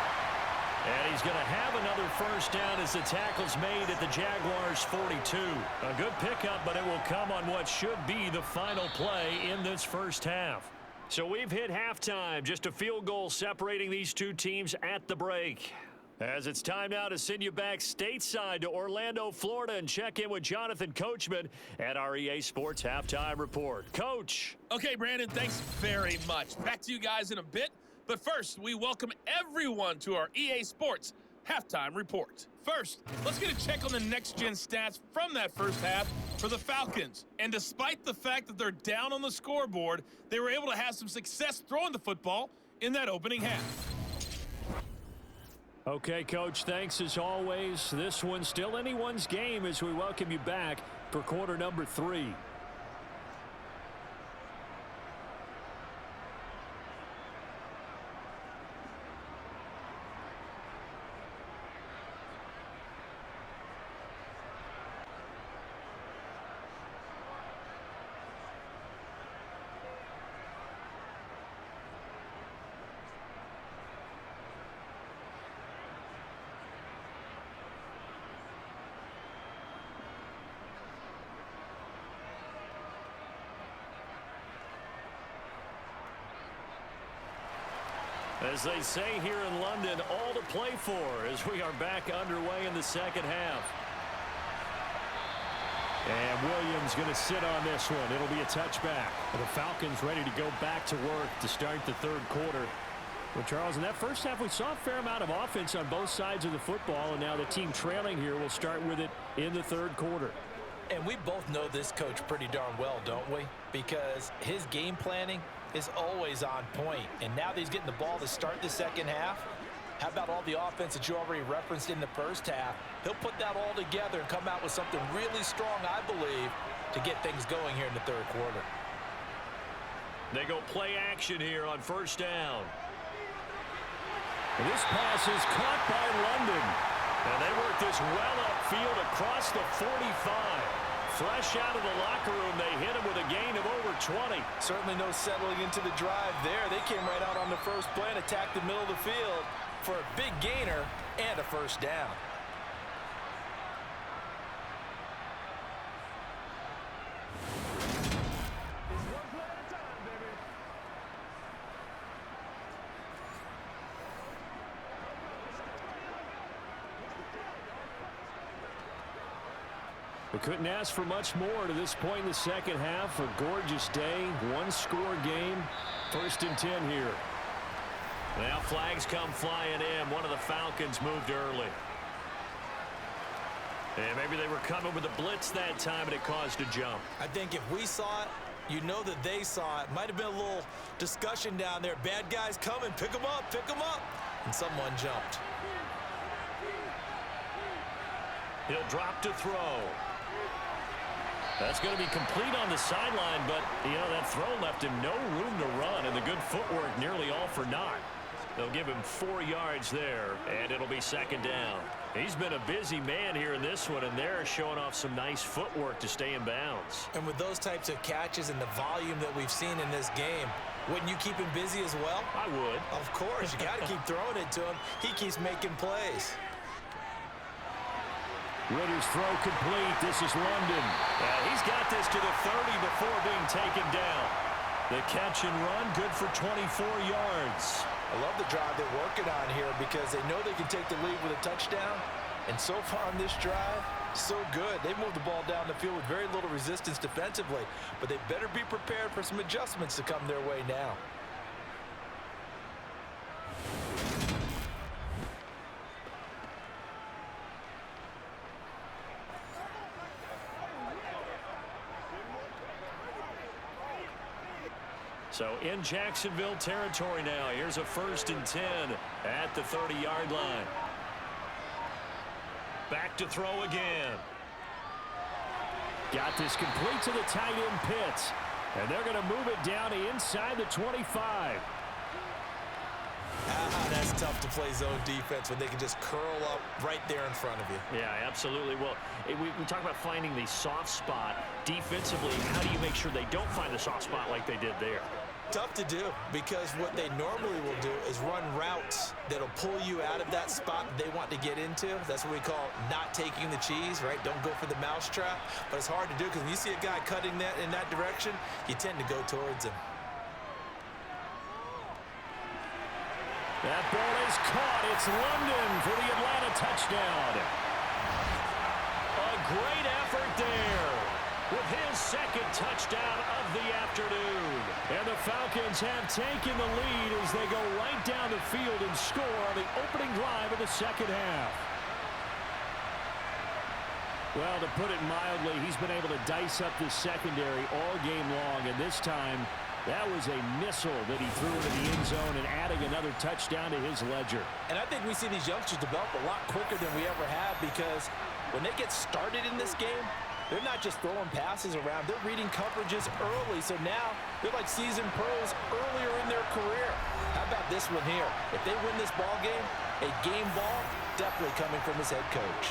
And he's going to have another 1st down as the tackle's made at the Jaguars' 42. A good pickup, but it will come on what should be the final play in this first half. So we've hit halftime. Just a field goal separating these two teams at the break. As it's time now to send you back stateside to Orlando, Florida, and check in with Jonathan Coachman at our EA Sports Halftime Report. Coach. Okay, Brandon, thanks very much. Back to you guys in a bit. But first, we welcome everyone to our EA Sports Halftime Report. First, let's get a check on the next-gen stats from that first half for the Falcons. And despite the fact that they're down on the scoreboard, they were able to have some success throwing the football in that opening half. Okay, Coach, thanks as always. This one's still anyone's game as we welcome you back for quarter number 3. As they say here in London, all to play for as we are back underway in the second half. And Williams going to sit on this one. It'll be a touchback. The Falcons ready to go back to work to start the 3rd quarter. Well, Charles, in that first half, we saw a fair amount of offense on both sides of the football, and now the team trailing here will start with it in the 3rd quarter. And we both know this coach pretty darn well, don't we? Because his game planning is always on point. And now that he's getting the ball to start the second half, how about all the offense that you already referenced in the first half? He'll put that all together and come out with something really strong, I believe, to get things going here in the 3rd quarter. They go play action here on 1st down. And this pass is caught by London. And they work this well upfield across the 45. Fresh out of the locker room, they hit him with a gain of over 20. Certainly no settling into the drive there. They came right out on the first play and attacked the middle of the field for a big gainer and a 1st down. They couldn't ask for much more to this point in the second half. A gorgeous day, 1-score game. 1st and 10 here. Now flags come flying in. One of the Falcons moved early. And maybe they were coming with a blitz that time, and it caused a jump. I think if we saw it, you know that they saw it. Might have been a little discussion down there. Bad guys coming. Pick them up. Pick them up. And someone jumped. He'll drop to throw. That's going to be complete on the sideline, but, you know, that throw left him no room to run, and the good footwork nearly all for naught. They'll give him 4 yards there, and it'll be second down. He's been a busy man here in this one, and they're showing off some nice footwork to stay in bounds. And with those types of catches and the volume that we've seen in this game, wouldn't you keep him busy as well? I would. Of course. You got to keep throwing it to him. He keeps making plays. Ritter's throw complete. This is London. He's got this to the 30 before being taken down. The catch and run, good for 24 yards. I love the drive they're working on here because they know they can take the lead with a touchdown. And so far on this drive, so good. They moved the ball down the field with very little resistance defensively. But they better be prepared for some adjustments to come their way now. So in Jacksonville territory now. Here's a 1st and 10 at the 30-yard line. Back to throw again. Got this complete to the tight end Pitts. And they're going to move it down to inside the 25. That's tough to play zone defense when they can just curl up right there in front of you. Yeah, absolutely. Well, we talk about finding the soft spot. Defensively, how do you make sure they don't find the soft spot like they did there? Tough to do because what they normally will do is run routes that'll pull you out of that spot that they want to get into. That's what we call not taking the cheese, right? Don't go for the mousetrap. But it's hard to do because when you see a guy cutting that in that direction, you tend to go towards him. That ball is caught. It's London for the Atlanta touchdown. A great effort there with his second touchdown of the afternoon. And the Falcons have taken the lead as they go right down the field and score on the opening drive of the second half. Well, to put it mildly, he's been able to dice up this secondary all game long, and this time that was a missile that he threw into the end zone and adding another touchdown to his ledger. And I think we see these youngsters develop a lot quicker than we ever have because when they get started in this game, they're not just throwing passes around. They're reading coverages early. So now they're like seasoned pros earlier in their career. How about this one here? If they win this ball game, a game ball definitely coming from his head coach.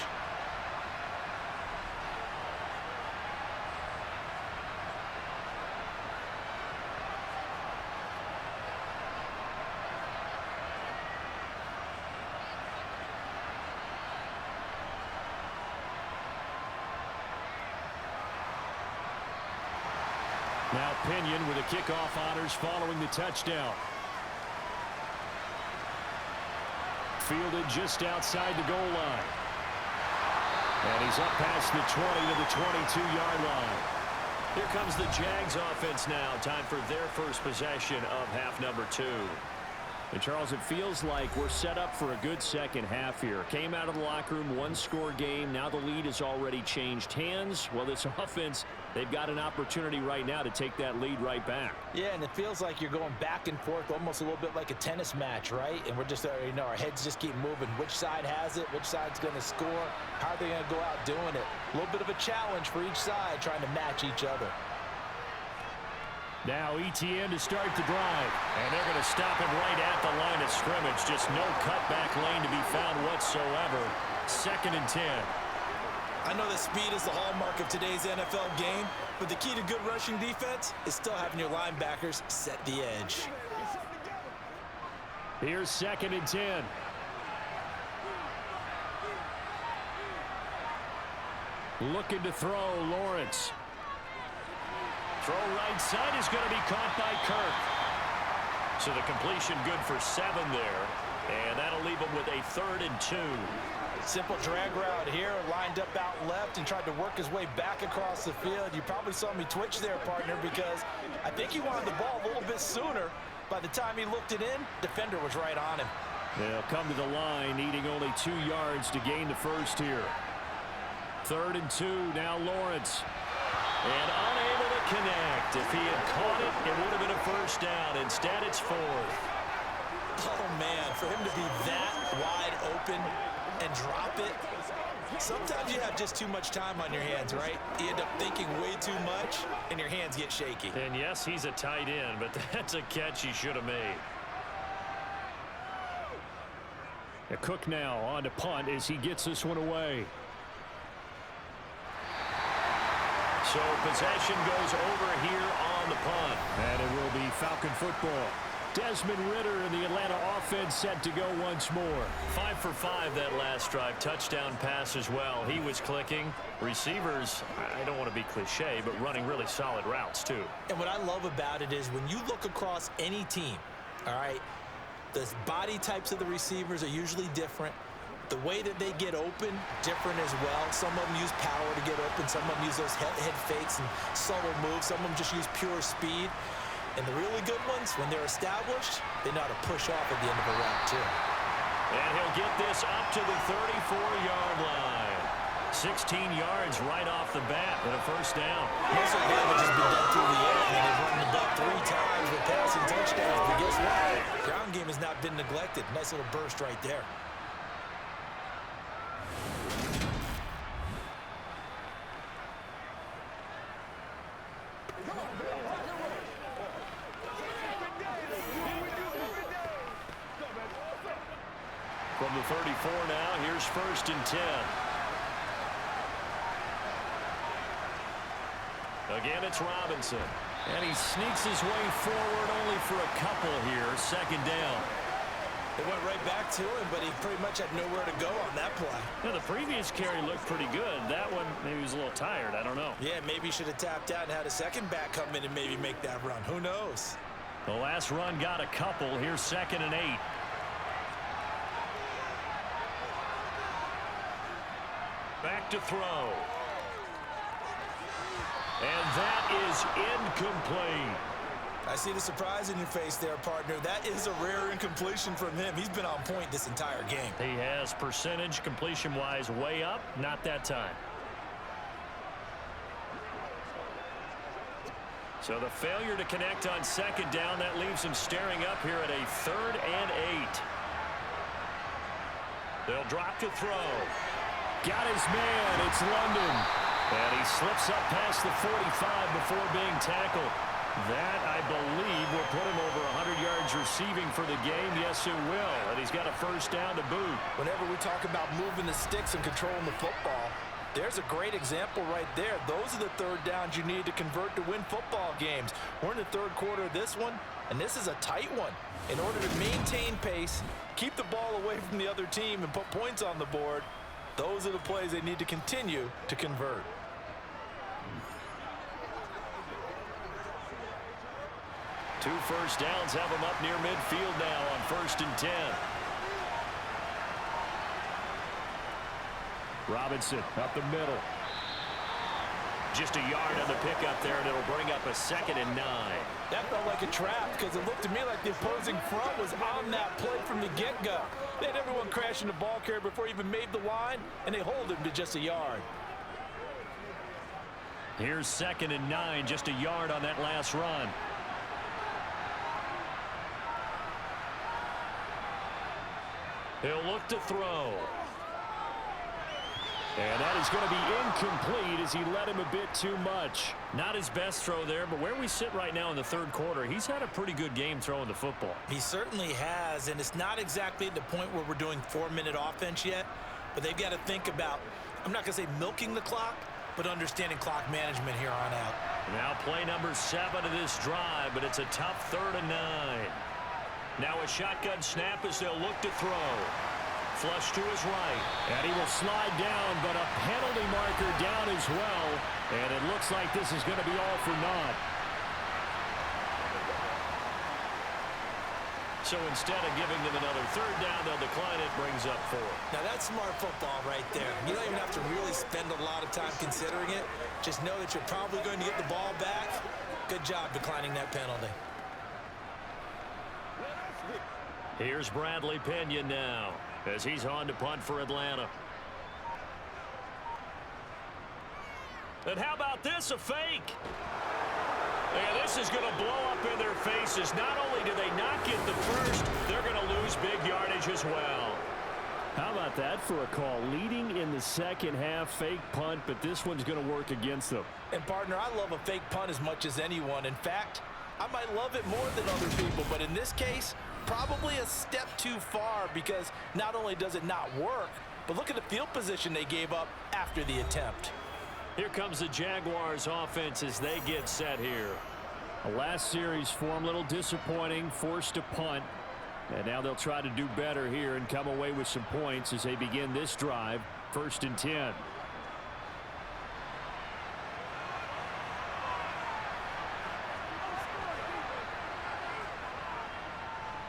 Now Pinion with the kickoff honors following the touchdown. Fielded just outside the goal line. And he's up past the 20 to the 22-yard line. Here comes the Jags offense now. Time for their first possession of half number 2. And Charles, it feels like we're set up for a good second half here. Came out of the locker room, 1-score game. Now the lead has already changed hands. Well, this offense, they've got an opportunity right now to take that lead right back. Yeah, and it feels like you're going back and forth almost a little bit like a tennis match, right? And we're just, our heads just keep moving. Which side has it? Which side's going to score? How are they going to go out doing it? A little bit of a challenge for each side trying to match each other. Now ETN to start the drive. And they're going to stop him right at the line of scrimmage. Just no cutback lane to be found whatsoever. 2nd and 10. I know that speed is the hallmark of today's NFL game, but the key to good rushing defense is still having your linebackers set the edge. Here's 2nd and 10. Looking to throw, Lawrence. Throw right side is going to be caught by Kirk. So the completion good for 7 there. And that'll leave him with a 3rd and 2. Simple drag route here, lined up out left and tried to work his way back across the field. You probably saw me twitch there, partner, because I think he wanted the ball a little bit sooner. By the time he looked it in, defender was right on him. They'll come to the line, needing only 2 yards to gain the first here. 3rd and 2. Now Lawrence. And unable to connect. If he had caught it, it would have been a first down. Instead, it's 4th. Oh, man, for him to be that wide open and drop it. Sometimes you have just too much time on your hands, right? You end up thinking way too much, and your hands get shaky. And yes, he's a tight end, but that's a catch he should have made. Cook now on to punt as he gets this one away. So possession goes over here on the punt. And it will be Falcon football. Desmond Ridder and the Atlanta offense set to go once more. 5 for 5 that last drive. Touchdown pass as well. He was clicking. Receivers, I don't want to be cliche, but running really solid routes too. And what I love about it is when you look across any team, all right, the body types of the receivers are usually different. The way that they get open, different as well. Some of them use power to get open. Some of them use those head fakes and subtle moves. Some of them just use pure speed. And the really good ones, when they're established, they know how to push off at the end of a route, too. And he'll get this up to the 34-yard line. 16 yards right off the bat and a first down. Most of the damage has been done through the air. I mean, they've run the ball 3 times with passing touchdowns. But guess what? Ground game has not been neglected. Nice little burst right there. From the 34 now, here's 1st and 10. Again, it's Robinson. And he sneaks his way forward only for a couple here. 2nd down. They went right back to him, but he pretty much had nowhere to go on that play. Now, the previous carry looked pretty good. That one, maybe he was a little tired. I don't know. Yeah, maybe he should have tapped out and had a second back come in and maybe make that run. Who knows? The last run got a couple. Here's 2nd and 8. Back to throw. And that is incomplete. I see the surprise in your face there, partner. That is a rare incompletion from him. He's been on point this entire game. He has percentage completion-wise way up. Not that time. So the failure to connect on 2nd down, that leaves him staring up here at a 3rd and 8. They'll drop to throw. Got his man. It's London. And he slips up past the 45 before being tackled. That, I believe, will put him over 100 yards receiving for the game. Yes, it will. And he's got a first down to boot. Whenever we talk about moving the sticks and controlling the football, there's a great example right there. Those are the 3rd downs you need to convert to win football games. We're in the 3rd quarter of this one, and this is a tight one. In order to maintain pace, keep the ball away from the other team, and put points on the board, those are the plays they need to continue to convert. Two first downs have him up near midfield now on 1st and 10. Robinson up the middle. Just a yard on the pickup there, and it'll bring up a 2nd and 9. That felt like a trap because it looked to me like the opposing front was on that play from the get-go. They had everyone crashing the ball carrier before he even made the line, and they hold him to just a yard. Here's 2nd and 9, just a yard on that last run. He'll look to throw. And that is going to be incomplete as he led him a bit too much. Not his best throw there, but where we sit right now in the 3rd quarter, he's had a pretty good game throwing the football. He certainly has, and it's not exactly at the point where we're doing 4-minute offense yet, but they've got to think about, I'm not going to say milking the clock, but understanding clock management here on out. Now play number 7 of this drive, but it's a tough 3rd and 9. Now a shotgun snap as they'll look to throw. Flush to his right. And he will slide down, but a penalty marker down as well. And it looks like this is going to be all for naught. So instead of giving them another 3rd down, they'll decline it, brings up 4. Now that's smart football right there. You don't even have to really spend a lot of time considering it. Just know that you're probably going to get the ball back. Good job declining that penalty. Here's Bradley Pinion now as he's on to punt for Atlanta. And how about this, a fake? And this is going to blow up in their faces. Not only do they not get the first, they're going to lose big yardage as well. How about that for a call? Leading in the second half, fake punt, but this one's going to work against them. And, partner, I love a fake punt as much as anyone. In fact, I might love it more than other people, but in this case, probably a step too far because not only does it not work, but look at the field position they gave up after the attempt. Here comes the Jaguars offense as they get set here. The last series for them, a little disappointing, forced to punt. And now they'll try to do better here and come away with some points as they begin this drive, 1st and 10.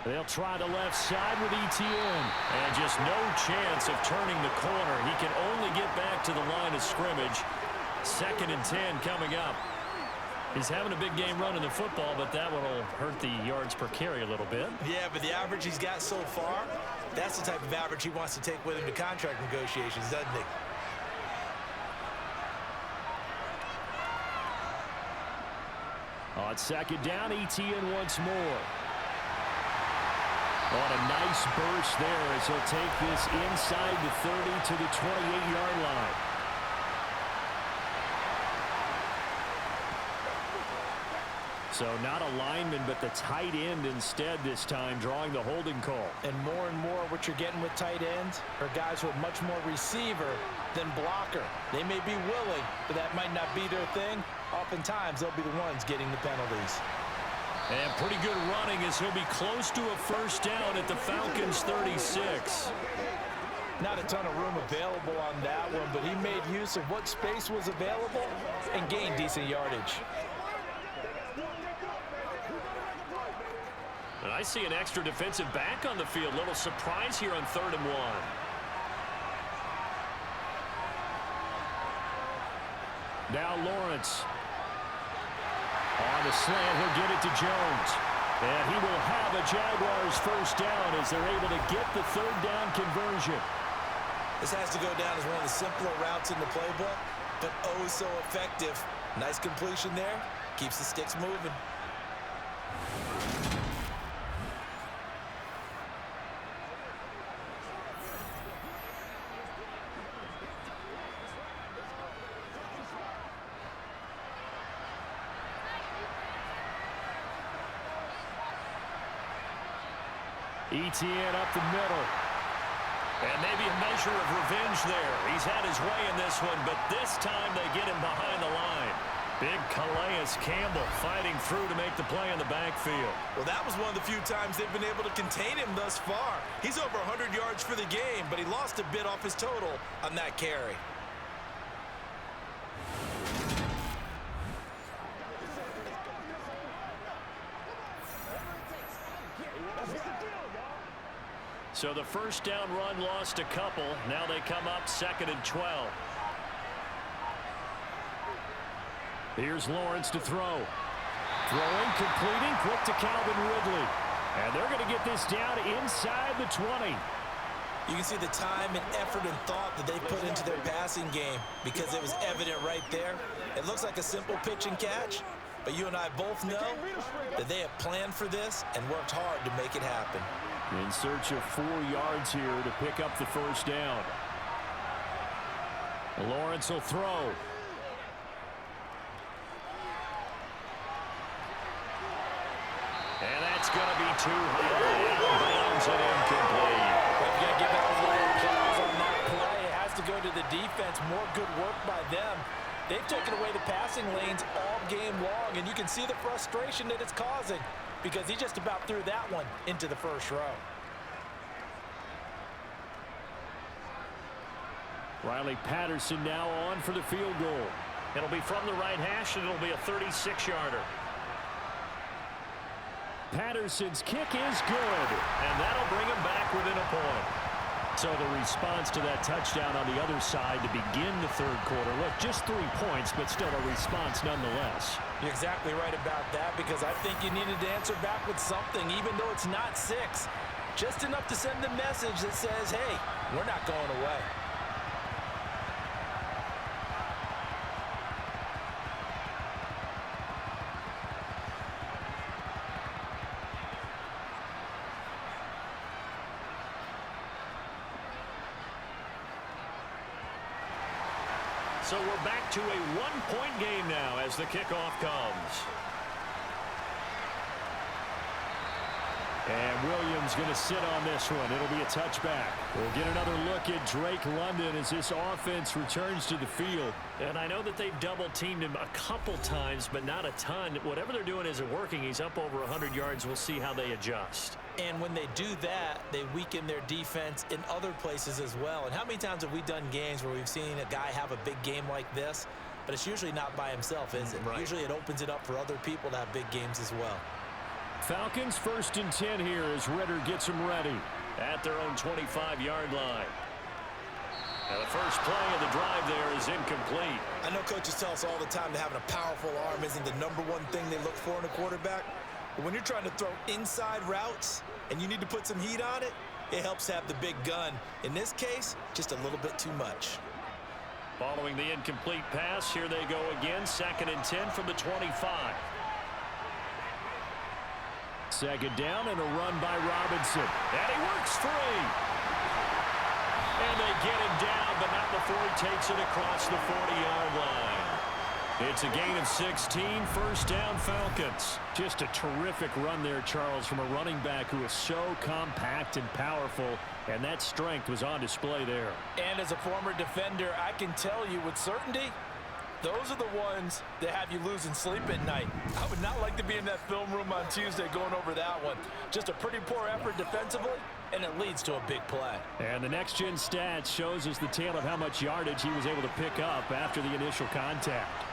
They'll try the left side with Etienne. And just no chance of turning the corner. He can only get back to the line of scrimmage. 2nd and 10 coming up. He's having a big game running the football, but that one will hurt the yards per carry a little bit. Yeah, but the average he's got so far, that's the type of average he wants to take with him to contract negotiations, doesn't he? On 2nd down, Etienne once more. On a nice burst there as he'll take this inside the 30 to the 28-yard line. So not a lineman, but the tight end instead this time, drawing the holding call. And more what you're getting with tight ends are guys who are much more receiver than blocker. They may be willing, but that might not be their thing. Oftentimes, they'll be the ones getting the penalties. And pretty good running as he'll be close to a 1st down at the Falcons 36. Not a ton of room available on that one, but he made use of what space was available and gained decent yardage. And I see an extra defensive back on the field. Little surprise here on 3rd and 1. Now Lawrence. On the slant, he'll get it to Jones. And he will have a Jaguars 1st down as they're able to get the 3rd down conversion. This has to go down as one of the simpler routes in the playbook, but oh so effective. Nice completion there. Keeps the sticks moving. Etienne up the middle. And maybe a measure of revenge there. He's had his way in this one, but this time they get him behind the line. Big Calais Campbell fighting through to make the play in the backfield. Well, that was one of the few times they've been able to contain him thus far. He's over 100 yards for the game, but he lost a bit off his total on that carry. So the 1st down run lost a couple. Now they come up 2nd and 12. Here's Lawrence to throw. Throwing, completing, quick to Calvin Ridley. And they're going to get this down inside the 20. You can see the time and effort and thought that they put into their passing game because it was evident right there. It looks like a simple pitch and catch, but you and I both know that they have planned for this and worked hard to make it happen. In search of 4 yards here to pick up the 1st down. Lawrence will throw. And that's going to be too high. Out of bounds and incomplete. But you got to give that a little applause on that play. It has to go to the defense. More good work by them. They've taken away the passing lanes all game long, and you can see the frustration that it's causing, because he just about threw that one into the 1st row. Riley Patterson now on for the field goal. It'll be from the right hash, and it'll be a 36-yarder. Patterson's kick is good. And that'll bring him back within a point. So the response to that touchdown on the other side to begin the 3rd quarter. Look, just 3 points, but still a response nonetheless. You're exactly right about that, because I think you needed to answer back with something, even though it's not 6. Just enough to send the message that says, hey, we're not going away. So we're back to a one-point game now as the kickoff comes. And Williams going to sit on this one. It'll be a touchback. We'll get another look at Drake London as this offense returns to the field. And I know that they've double-teamed him a couple times, but not a ton. Whatever they're doing isn't working. He's up over 100 yards. We'll see how they adjust. And when they do that, they weaken their defense in other places as well. And how many times have we done games where we've seen a guy have a big game like this, but it's usually not by himself, is it? Right. Usually it opens it up for other people to have big games as well. Falcons 1st and 10 here as Ritter gets them ready at their own 25-yard line. Now the first play of the drive there is incomplete. I know coaches tell us all the time that having a powerful arm isn't the #1 thing they look for in a quarterback. But when you're trying to throw inside routes and you need to put some heat on it, it helps have the big gun. In this case, just a little bit too much. Following the incomplete pass, here they go again. 2nd and 10 from the 25. 2nd down and a run by Robinson. And he works free. And they get him down, but not before he takes it across the 40-yard line. It's a gain of 16, 1st down Falcons. Just a terrific run there, Charles, from a running back who is so compact and powerful, and that strength was on display there. And as a former defender, I can tell you with certainty, those are the ones that have you losing sleep at night. I would not like to be in that film room on Tuesday going over that one. Just a pretty poor effort defensively, and it leads to a big play. And the next-gen stats shows us the tale of how much yardage he was able to pick up after the initial contact.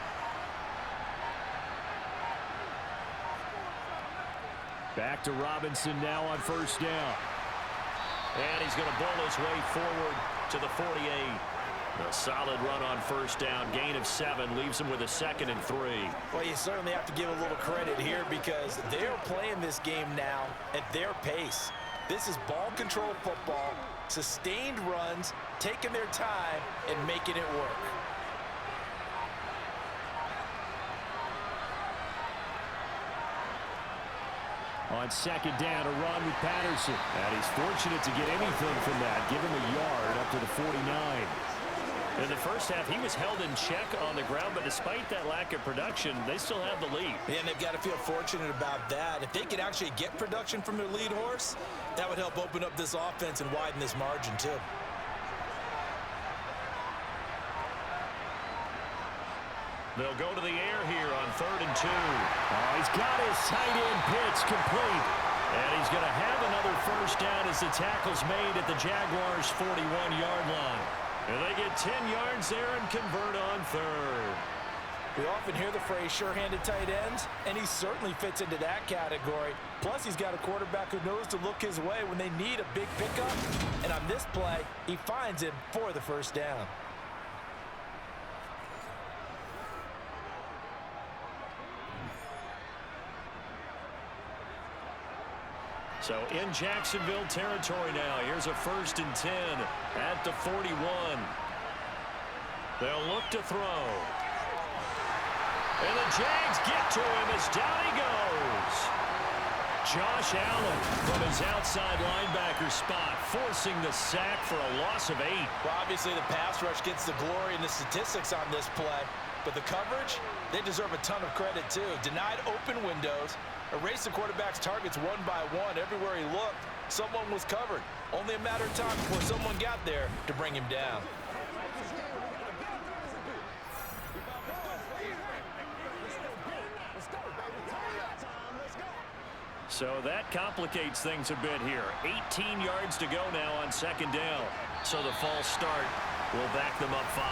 Back to Robinson now on 1st down. And he's going to bowl his way forward to the 48. A solid run on 1st down. Gain of 7 leaves him with a 2nd and 3. Well, you certainly have to give a little credit here because they're playing this game now at their pace. This is ball control football, sustained runs, taking their time and making it work. On 2nd down, a run with Patterson. And he's fortunate to get anything from that. Give him a yard up to the 49. In the first half, he was held in check on the ground, but despite that lack of production, they still have the lead. And they've got to feel fortunate about that. If they could actually get production from their lead horse, that would help open up this offense and widen this margin too. They'll go to the air here on 3rd and 2. Oh, he's got his tight end pitch complete. And he's going to have another 1st down as the tackle's made at the Jaguars' 41-yard line. And they get 10 yards there and convert on 3rd. We often hear the phrase sure-handed tight ends, and he certainly fits into that category. Plus, he's got a quarterback who knows to look his way when they need a big pickup. And on this play, he finds him for the 1st down. So in Jacksonville territory now. Here's a 1st and 10 at the 41. They'll look to throw. And the Jags get to him as down he goes. Josh Allen from his outside linebacker spot, forcing the sack for a loss of 8. Well, obviously the pass rush gets the glory and the statistics on this play. But the coverage, they deserve a ton of credit too. Denied open windows. Erased the quarterback's targets one by one. Everywhere he looked, someone was covered. Only a matter of time before someone got there to bring him down. So that complicates things a bit here. 18 yards to go now on 2nd down. So the false start will back them up 5.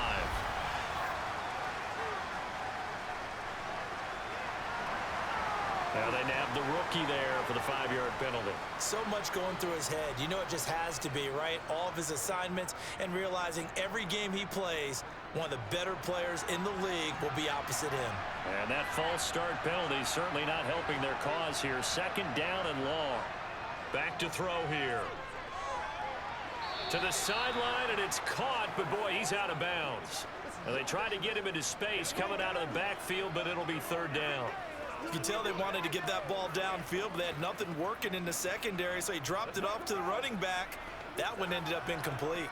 Now they nab the rookie there for the 5-yard penalty. So much going through his head. You know it just has to be, right? All of his assignments and realizing every game he plays, one of the better players in the league will be opposite him. And that false start penalty certainly not helping their cause here. 2nd down and long. Back to throw here. To the sideline, and it's caught, but boy, he's out of bounds. And they tried to get him into space coming out of the backfield, but it'll be 3rd down. You can tell they wanted to get that ball downfield, but they had nothing working in the secondary, so he dropped it off to the running back. That one ended up incomplete.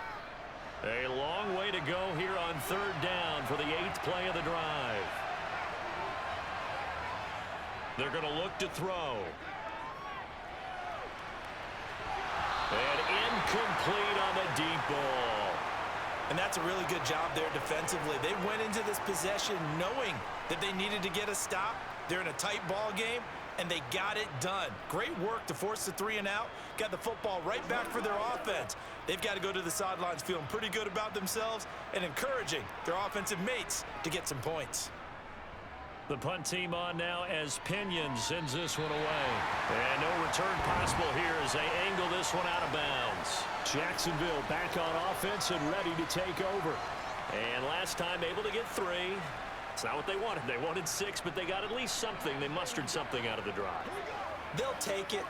A long way to go here on third down for the 8th play of the drive. They're going to look to throw. And incomplete on the deep ball. And that's a really good job there defensively. They went into this possession knowing that they needed to get a stop. They're in a tight ball game, and they got it done. Great work to force the 3 and out. Got the football right back for their offense. They've got to go to the sidelines feeling pretty good about themselves and encouraging their offensive mates to get some points. The punt team on now as Pinion sends this one away. And no return possible here as they angle this one out of bounds. Jacksonville back on offense and ready to take over. And last time able to get 3. It's not what they wanted. They wanted 6, but they got at least something. They mustered something out of the drive. They'll take it.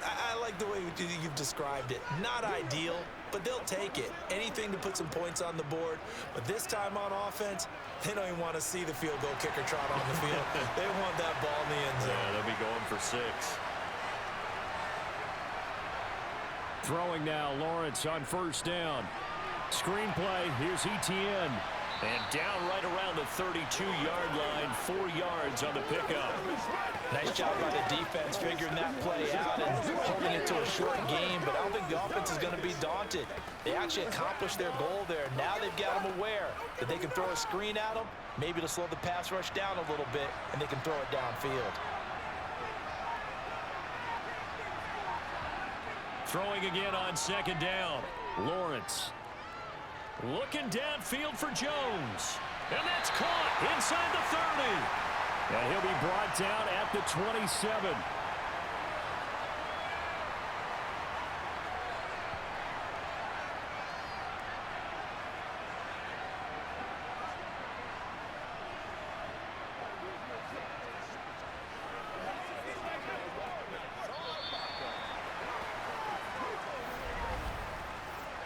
I like the way you've described it. Not ideal, but they'll take it. Anything to put some points on the board. But this time on offense, they don't even want to see the field goal kicker trot on the field. They want that ball in the end zone. Yeah, they'll be going for 6. Throwing now, Lawrence on first down. Screenplay, here's Etienne. And down right around the 32-yard line, 4 yards on the pickup. Nice job by the defense figuring that play out and holding it to a short game, but I don't think the offense is going to be daunted. They actually accomplished their goal there. Now they've got them aware that they can throw a screen at them, maybe to slow the pass rush down a little bit, and they can throw it downfield. Throwing again on second down. Lawrence. Looking downfield for Jones. And that's caught inside the 30. And he'll be brought down at the 27.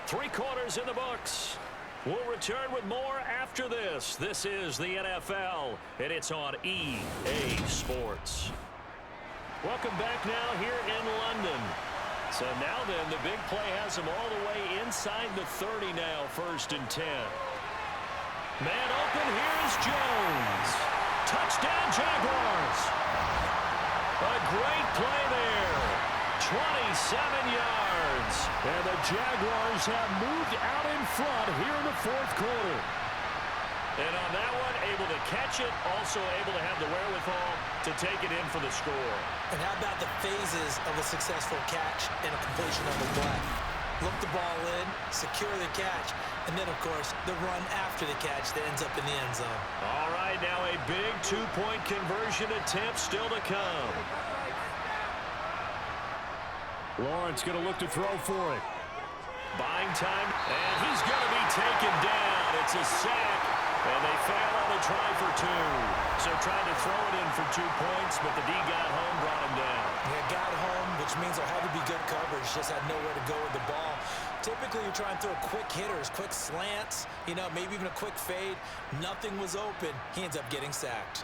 Three quarters in the books. We'll return with more after this. This is the NFL, and it's on EA Sports. Welcome back now here in London. So now then, the big play has them all the way inside the 30 now, 1st and 10. Man open, here's Jones. Touchdown, Jaguars. A great play there. 27 yards. And the Jaguars have moved out in front here in the 4th quarter. And on that one, able to catch it, also able to have the wherewithal to take it in for the score. And how about the phases of a successful catch and a completion of the play? Look the ball in, secure the catch, and then, of course, the run after the catch that ends up in the end zone. All right, now a big 2-point conversion attempt still to come. Lawrence going to look to throw for it. Buying time, and he's going to be taken down. It's a sack, and they fail on the try for 2. So trying to throw it in for 2 points, but the D got home, brought him down. Yeah, got home, which means there had to be good coverage. Just had nowhere to go with the ball. Typically, you're trying to throw quick hitters, quick slants, maybe even a quick fade. Nothing was open. He ends up getting sacked.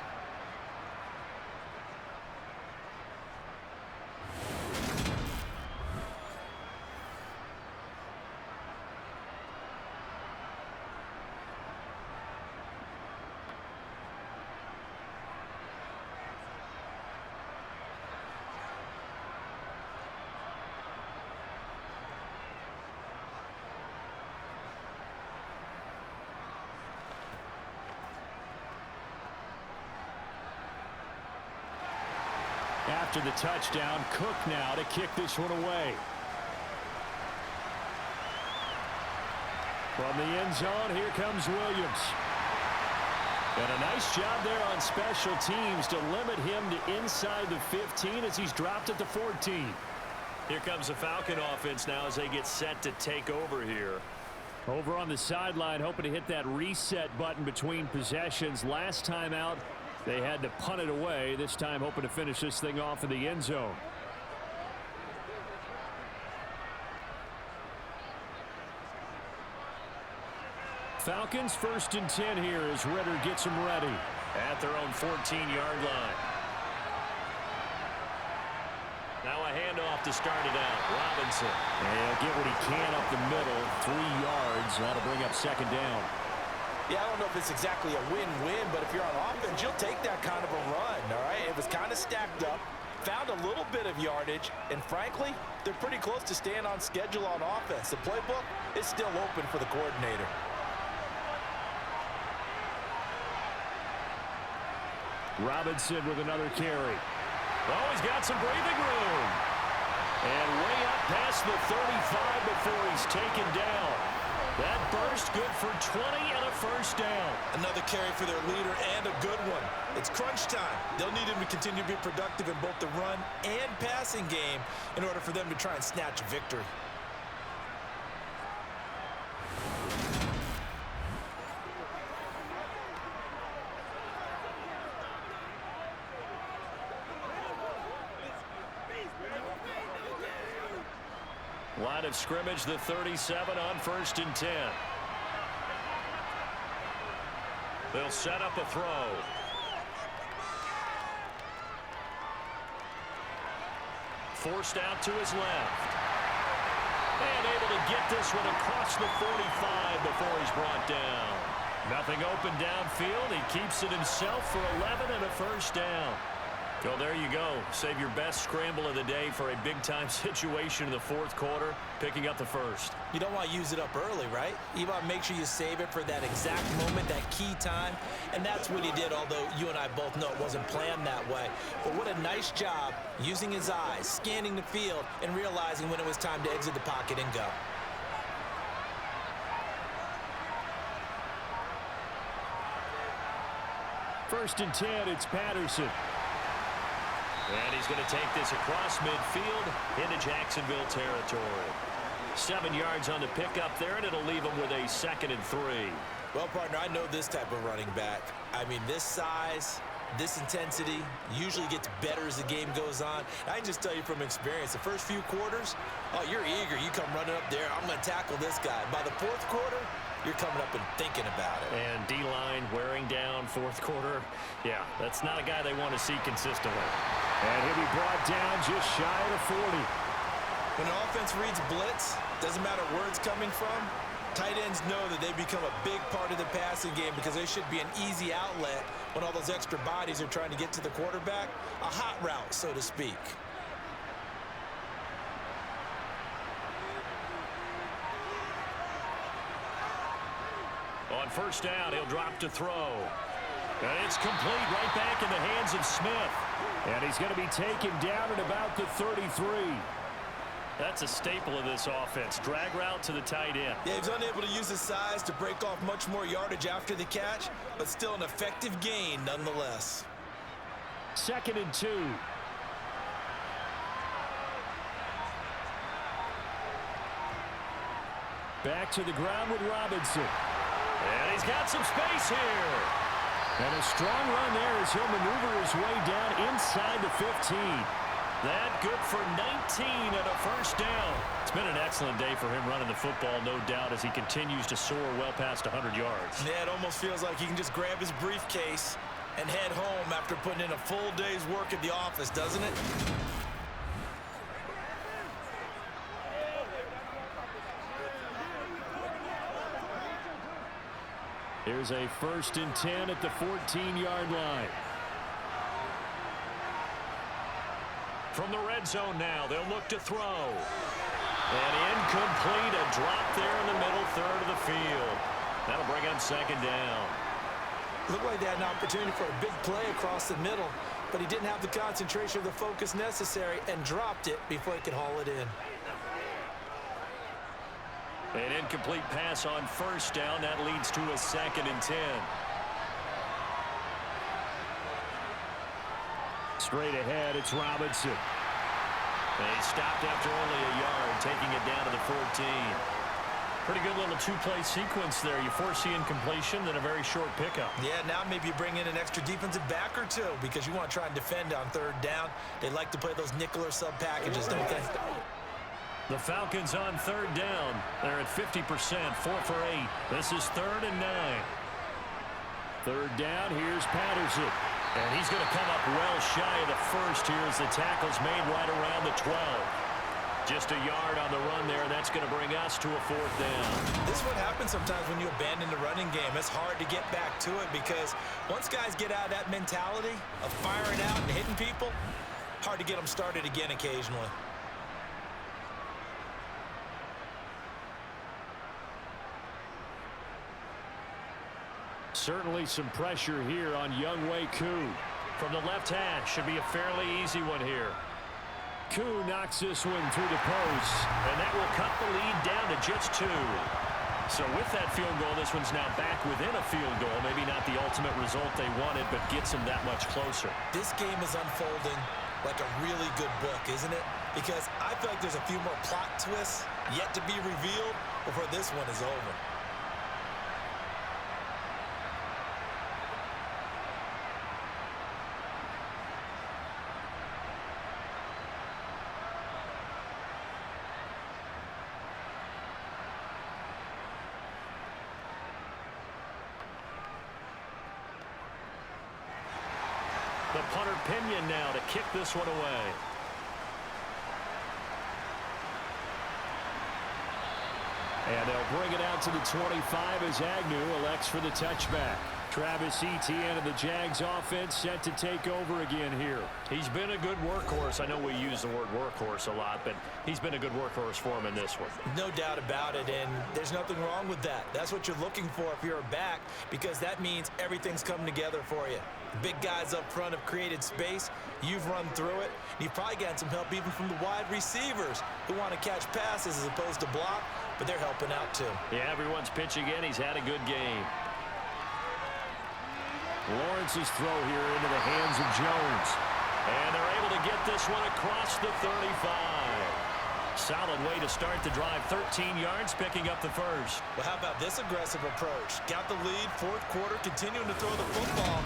After the touchdown, Cook now to kick this one away. From the end zone, here comes Williams. And a nice job there on special teams to limit him to inside the 15 as he's dropped at the 14. Here comes the Falcon offense now as they get set to take over here. Over on the sideline, hoping to hit that reset button between possessions. Last time out, they had to punt it away. This time hoping to finish this thing off in the end zone. Falcons 1st and 10 here as Ritter gets them ready. At their own 14-yard line. Now a handoff to start it out. Robinson. And he'll get what he can up the middle. 3 yards. That'll bring up second down. Yeah, I don't know if it's exactly a win-win, but if you're on offense, you'll take that kind of a run, all right? It was kind of stacked up, found a little bit of yardage, and frankly, they're pretty close to staying on schedule on offense. The playbook is still open for the coordinator. Robinson with another carry. Oh, he's got some breathing room. And way up past the 35 before he's taken down. That burst good for 20 and a first down. Another carry for their leader and a good one. It's crunch time. They'll need him to continue to be productive in both the run and passing game in order for them to try and snatch a victory. Line of scrimmage, the 37 on 1st and 10. They'll set up a throw. Forced out to his left. And able to get this one across the 45 before he's brought down. Nothing open downfield. He keeps it himself for 11 and a first down. Well, there you go. Save your best scramble of the day for a big-time situation in the 4th quarter, picking up the first. You don't want to use it up early, right? You want to make sure you save it for that exact moment, that key time, and that's what he did, although you and I both know it wasn't planned that way. But what a nice job using his eyes, scanning the field, and realizing when it was time to exit the pocket and go. First and 10, it's Patterson. And he's going to take this across midfield into Jacksonville territory. 7 yards on the pickup there, and it'll leave him with a 2nd and 3. Well, partner, I know this type of running back. I mean, this size, this intensity usually gets better as the game goes on. I can just tell you from experience, the first few quarters, oh, you're eager. You come running up there, I'm going to tackle this guy. By the 4th quarter, you're coming up and thinking about it. And D-line wearing down 4th quarter. Yeah, that's not a guy they want to see consistently. And he'll be brought down just shy of the 40. When an offense reads blitz, doesn't matter where it's coming from, tight ends know that they become a big part of the passing game because they should be an easy outlet when all those extra bodies are trying to get to the quarterback. A hot route, so to speak. On first down, he'll drop to throw. And it's complete right back in the hands of Smith. And he's going to be taken down at about the 33. That's a staple of this offense. Drag route to the tight end. Yeah, he's unable to use his size to break off much more yardage after the catch, but still an effective gain nonetheless. 2nd and 2. Back to the ground with Robinson. And he's got some space here. And a strong run there as he'll maneuver his way down inside the 15. That good for 19 and a first down. It's been an excellent day for him running the football, no doubt, as he continues to soar well past 100 yards. Yeah, it almost feels like he can just grab his briefcase and head home after putting in a full day's work at the office, doesn't it? Here's a 1st and 10 at the 14-yard line. From the red zone now, they'll look to throw. And incomplete, a drop there in the middle third of the field. That'll bring up 2nd down. Looked like they had an opportunity for a big play across the middle, but he didn't have the concentration or the focus necessary and dropped it before he could haul it in. An incomplete pass on first down. That leads to a 2nd and 10. Straight ahead, it's Robinson. They stopped after only a yard, taking it down to the 14. Pretty good little two-play sequence there. You force the incompletion, then a very short pickup. Yeah, now maybe you bring in an extra defensive back or two because you want to try and defend on 3rd down. They like to play those nickel or sub packages, don't they? The Falcons on 3rd down. They're at 50%, 4 for 8. This is 3rd and 9. 3rd down, here's Patterson. And he's going to come up well shy of the first here as the tackle's made right around the 12. Just a yard on the run there. That's going to bring us to a 4th down. This is what happens sometimes when you abandon the running game. It's hard to get back to it because once guys get out of that mentality of firing out and hitting people, hard to get them started again occasionally. Certainly some pressure here on Younghoe Koo. From the left hash, should be a fairly easy one here. Koo knocks this one through the post, and that will cut the lead down to just 2. So with that field goal, this one's now back within a field goal. Maybe not the ultimate result they wanted, but gets them that much closer. This game is unfolding like a really good book, isn't it? Because I feel like there's a few more plot twists yet to be revealed before this one is over. The punter Pinion now to kick this one away. And they'll bring it out to the 25 as Agnew elects for the touchback. Travis Etienne of the Jags offense set to take over again here. He's been a good workhorse. I know we use the word workhorse a lot, but he's been a good workhorse for him in this one. No doubt about it, and there's nothing wrong with that. That's what you're looking for if you're a back, because that means everything's coming together for you. The big guys up front have created space. You've run through it. You've probably gotten some help even from the wide receivers who want to catch passes as opposed to block, but they're helping out too. Yeah, everyone's pitching in. He's had a good game. Lawrence's throw here into the hands of Jones. And they're able to get this one across the 35. Solid way to start the drive. 13 yards, picking up the first. Well, how about this aggressive approach? Got the lead, 4th quarter, continuing to throw the football.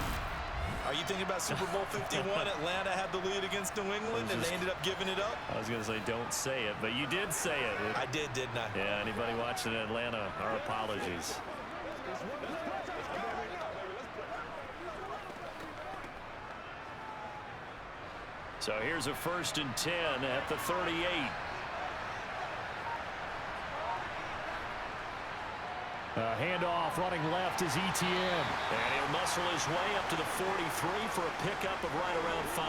Are you thinking about Super Bowl 51? Atlanta had the lead against New England, and they ended up giving it up? I was going to say don't say it, but you did say it. I did, didn't I? Yeah, anybody watching Atlanta, our apologies. So here's a 1st and 10 at the 38. Handoff running left is Etienne. And he'll muscle his way up to the 43 for a pickup of right around 5.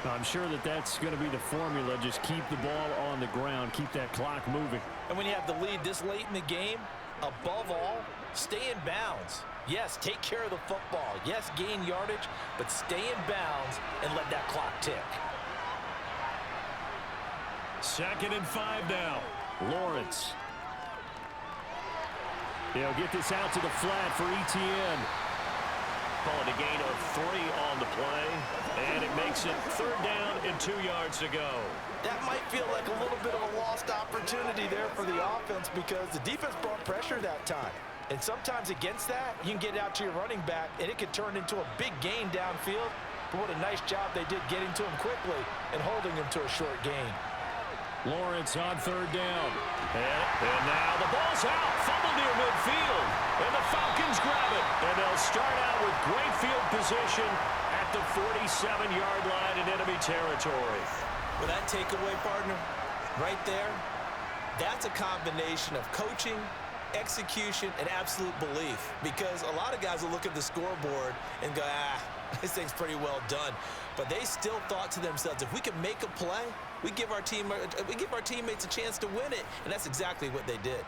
I'm sure that that's going to be the formula. Just keep the ball on the ground. Keep that clock moving. And when you have the lead this late in the game, above all, stay in bounds. Yes, take care of the football. Yes, gain yardage, but stay in bounds and let that clock tick. 2nd and 5 now. Lawrence. They'll get this out to the flat for Etienne. Call it a gain of 3 on the play. And it makes it 3rd down and 2 yards to go. That might feel like a little bit of a lost opportunity there for the offense because the defense brought pressure that time. And sometimes against that, you can get out to your running back, and it could turn into a big gain downfield. But what a nice job they did getting to him quickly and holding him to a short gain. Lawrence on 3rd down. And now the ball's out. Fumble near midfield. And the Falcons grab it. And they'll start out with great field position at the 47-yard line in enemy territory. Well, that takeaway, partner, right there, that's a combination of coaching, execution, and absolute belief. Because a lot of guys will look at the scoreboard and go, this thing's pretty well done. But they still thought to themselves, if we can make a play, we give our teammates a chance to win it. And that's exactly what they did.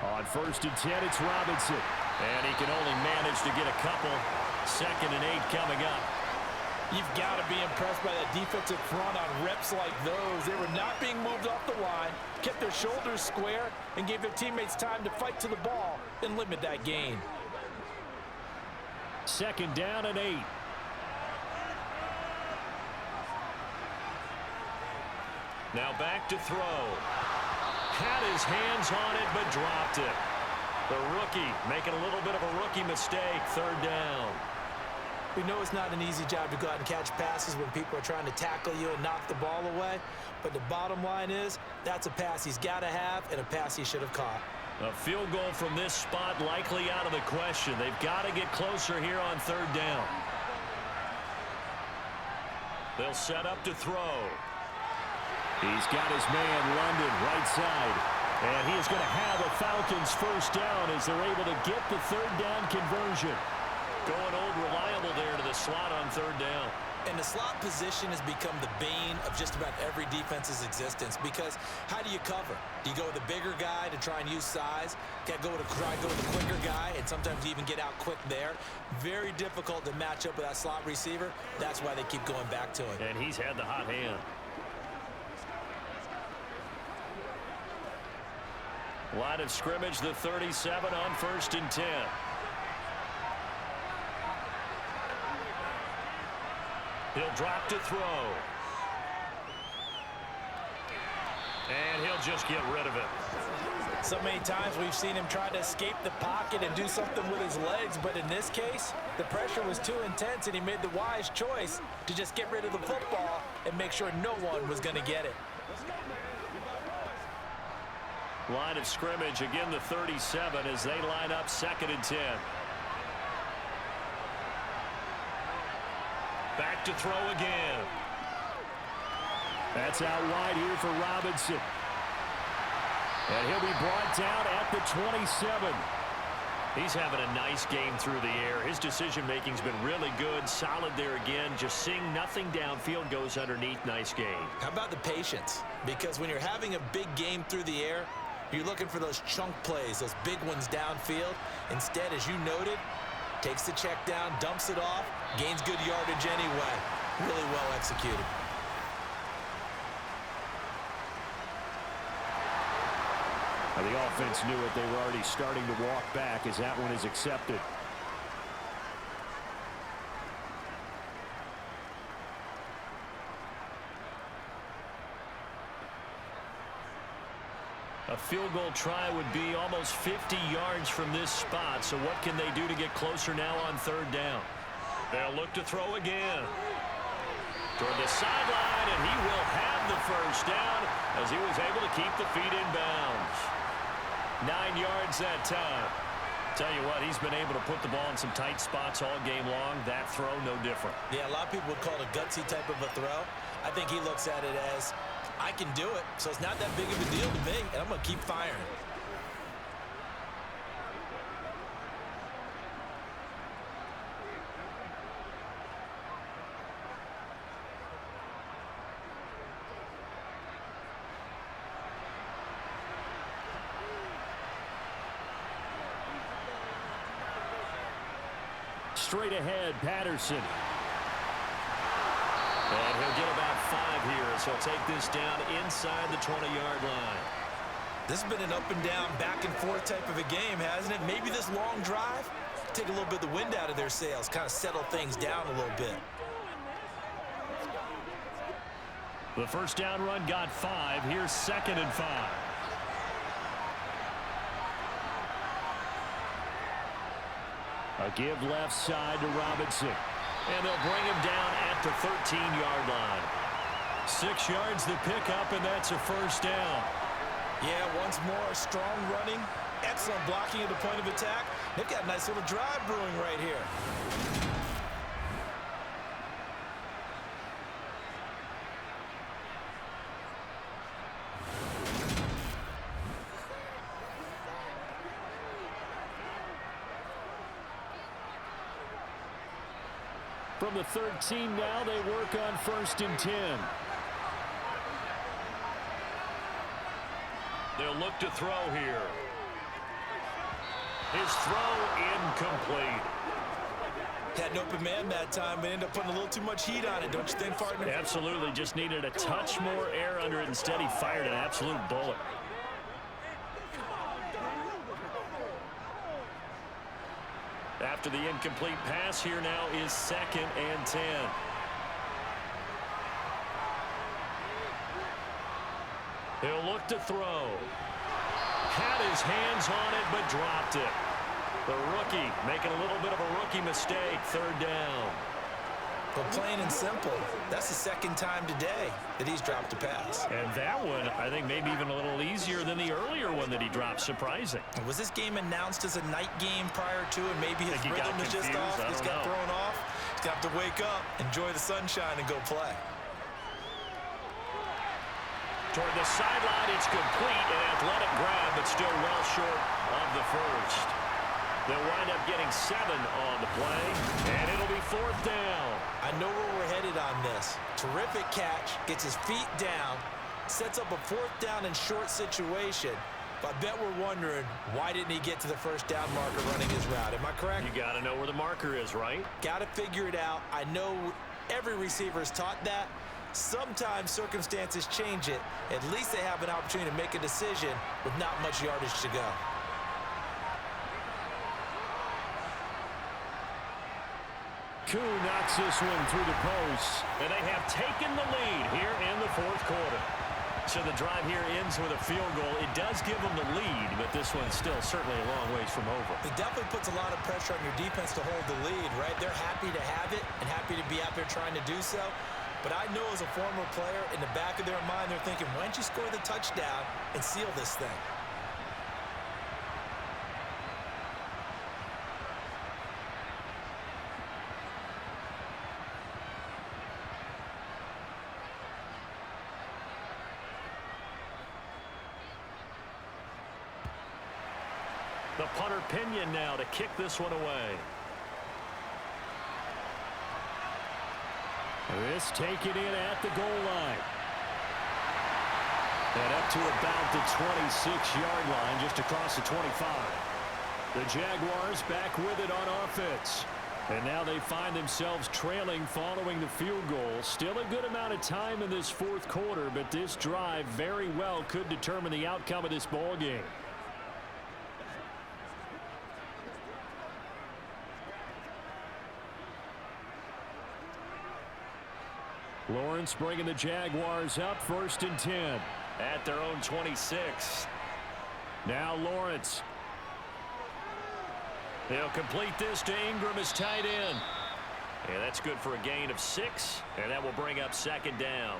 On 1st and 10, it's Robinson. And he can only manage to get a couple. 2nd and 8 coming up. You've got to be impressed by that defensive front on reps like those. They were not being moved off the line, kept their shoulders square, and gave their teammates time to fight to the ball and limit that gain. 2nd down and 8. Now back to throw. Had his hands on it, but dropped it. The rookie making a little bit of a rookie mistake. Third down. We know it's not an easy job to go out and catch passes when people are trying to tackle you and knock the ball away. But the bottom line is, that's a pass he's got to have and a pass he should have caught. A field goal from this spot likely out of the question. They've got to get closer here on third down. They'll set up to throw. He's got his man, London, right side. And he is going to have a Falcons first down as they're able to get the third down conversion. Going old reliable there to the slot on third down. And the slot position has become the bane of just about every defense's existence, because how do you cover? Do you go with the bigger guy to try and use size? Try to go with the quicker guy, and sometimes you even get out quick there. Very difficult to match up with that slot receiver. That's why they keep going back to him. And he's had the hot hand. Line of scrimmage, the 37 on 1st and 10. He'll drop to throw. And he'll just get rid of it. So many times we've seen him try to escape the pocket and do something with his legs, but in this case, the pressure was too intense and he made the wise choice to just get rid of the football and make sure no one was going to get it. Line of scrimmage, again the 37 as they line up 2nd and 10. Back to throw again. That's out wide here for Robinson. And he'll be brought down at the 27. He's having a nice game through the air. His decision-making's been really good. Solid there again. Just seeing nothing downfield, goes underneath. Nice game. How about the patience? Because when you're having a big game through the air, you're looking for those chunk plays, those big ones downfield. Instead, as you noted, takes the check down, dumps it off, gains good yardage anyway. Really well executed. Now the offense knew it. They were already starting to walk back as that one is accepted. A field goal try would be almost 50 yards from this spot. So what can they do to get closer now on third down? They'll look to throw again. Toward the sideline, and he will have the first down as he was able to keep the feet in bounds. 9 yards that time. Tell you what, he's been able to put the ball in some tight spots all game long. That throw, no different. Yeah, a lot of people would call it a gutsy type of a throw. I think he looks at it as, I can do it, so it's not that big of a deal to me, and I'm going to keep firing. Straight ahead, Patterson. And he'll get about 5 here, so he'll take this down inside the 20-yard line. This has been an up and down, back and forth type of a game, hasn't it? Maybe this long drive, take a little bit of the wind out of their sails, kind of settle things down a little bit. The first down run got 5. Here's 2nd and 5. A give left side to Robinson. And they'll bring him down at the 13-yard line. 6 yards the pickup, and that's a first down. Yeah, once more, strong running, excellent blocking at the point of attack. They've got a nice little drive brewing right here. From the 13 now, they work on 1st and 10. They'll look to throw here. His throw incomplete. Had an open man that time, but ended up putting a little too much heat on it, don't you think, partner? Absolutely, just needed a touch more air under it. Instead, he fired an absolute bullet. After the incomplete pass, here now is 2nd and 10. He'll look look to throw. Had his hands on it, but dropped it. The rookie making a little bit of a rookie mistake. Third down. But plain and simple, that's the second time today that he's dropped a pass. And that one, I think, maybe even a little easier than the earlier one that he dropped. Surprising. Was this game announced as a night game prior to, and maybe his rhythm is just off? Just got thrown off. He's got to wake up, enjoy the sunshine, and go play. Toward the sideline, it's complete. An athletic grab, but still well short of the first. They'll wind up getting 7 on the play, and it'll be fourth down. I know where we're headed on this. Terrific catch, gets his feet down, sets up a fourth down and short situation. But I bet we're wondering, why didn't he get to the first down marker running his route? Am I correct? You got to know where the marker is, right? Got to figure it out. I know every receiver is taught that. Sometimes circumstances change it. At least they have an opportunity to make a decision with not much yardage to go. Koo knocks this one through the post, and they have taken the lead here in the fourth quarter. So the drive here ends with a field goal. It does give them the lead, but this one's still certainly a long ways from over. It definitely puts a lot of pressure on your defense to hold the lead, right? They're happy to have it and happy to be out there trying to do so. But I know as a former player, in the back of their mind, they're thinking, why don't you score the touchdown and seal this thing? The punter Pinion now to kick this one away. This taken in at the goal line. And up to about the 26-yard line, just across the 25. The Jaguars back with it on offense. And now they find themselves trailing following the field goal. Still a good amount of time in this fourth quarter, but this drive very well could determine the outcome of this ball game. Lawrence bringing the Jaguars up, 1st and 10 at their own 26. Now Lawrence. They'll complete this to Ingram as tight end. And that's good for a gain of 6, and that will bring up 2nd down.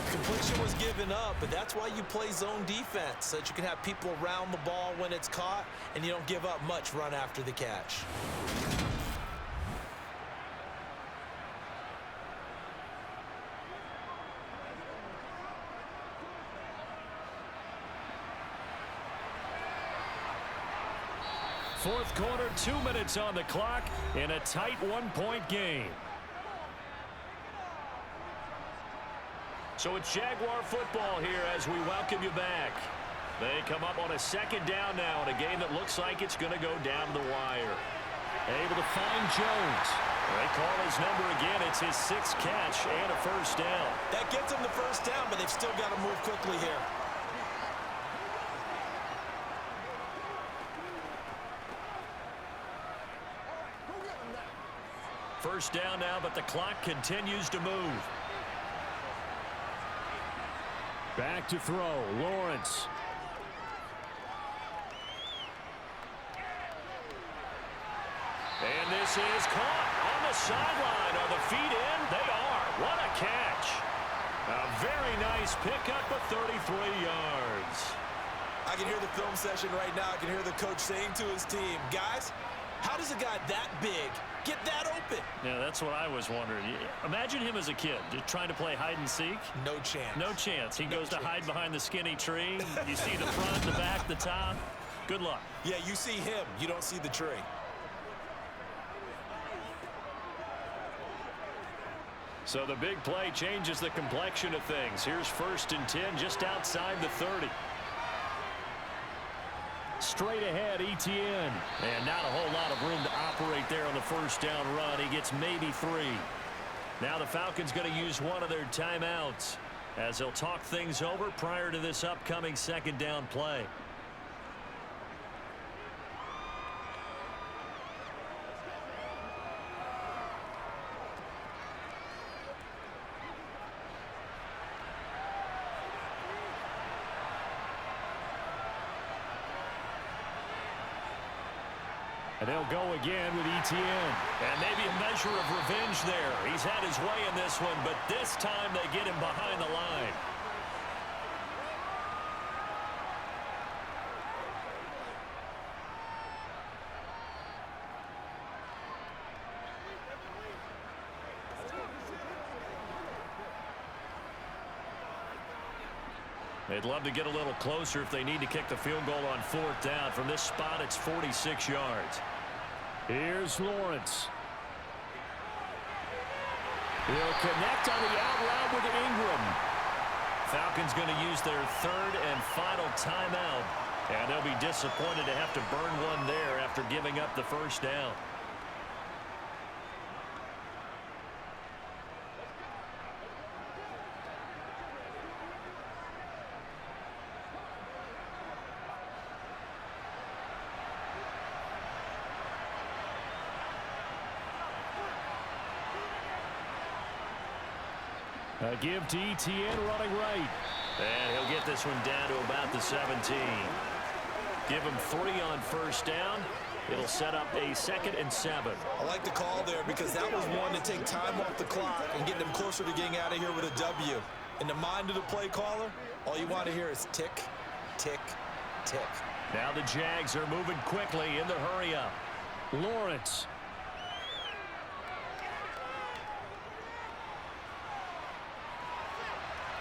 Completion was given up, but that's why you play zone defense, so that you can have people around the ball when it's caught, and you don't give up much run after the catch. Fourth quarter, 2 minutes on the clock in a tight one-point game. So it's Jaguar football here as we welcome you back. They come up on a 2nd down now in a game that looks like it's going to go down to the wire. Able to find Jones. They call his number again. It's his 6th catch and a 1st down. That gets them the 1st down, but they've still got to move quickly here. First down now, but the clock continues to move. Back to throw, Lawrence. And this is caught on the sideline. Are the feet in? They are. What a catch. A very nice pickup of 33 yards. I can hear the film session right now. I can hear the coach saying to his team, guys, how does a guy that big get that open? Yeah, that's what I was wondering. Imagine him as a kid, just trying to play hide and seek. No chance. No chance. He goes to hide behind the skinny tree. You see the front, the back, the top. Good luck. Yeah, you see him. You don't see the tree. So the big play changes the complexion of things. Here's 1st and 10 just outside the 30. Straight ahead, Etienne. And not a whole lot of room to operate there on the 1st down run. He gets maybe 3. Now the Falcons going to use one of their timeouts as they'll talk things over prior to this upcoming 2nd down play. And they'll go again with Etienne. And maybe a measure of revenge there. He's had his way in this one, but this time they get him behind the line. They'd love to get a little closer if they need to kick the field goal on 4th down. From this spot, it's 46 yards. Here's Lawrence. He'll connect on the out route with Ingram. Falcons going to use their 3rd and final timeout. And they'll be disappointed to have to burn one there after giving up the 1st down. A give to Etienne running right. And he'll get this one down to about the 17. Give him 3 on 1st down. It'll set up a 2nd and 7. I like the call there because that was one to take time off the clock and get them closer to getting out of here with a W. In the mind of the play caller, all you want to hear is tick, tick, tick. Now the Jags are moving quickly in the hurry up. Lawrence.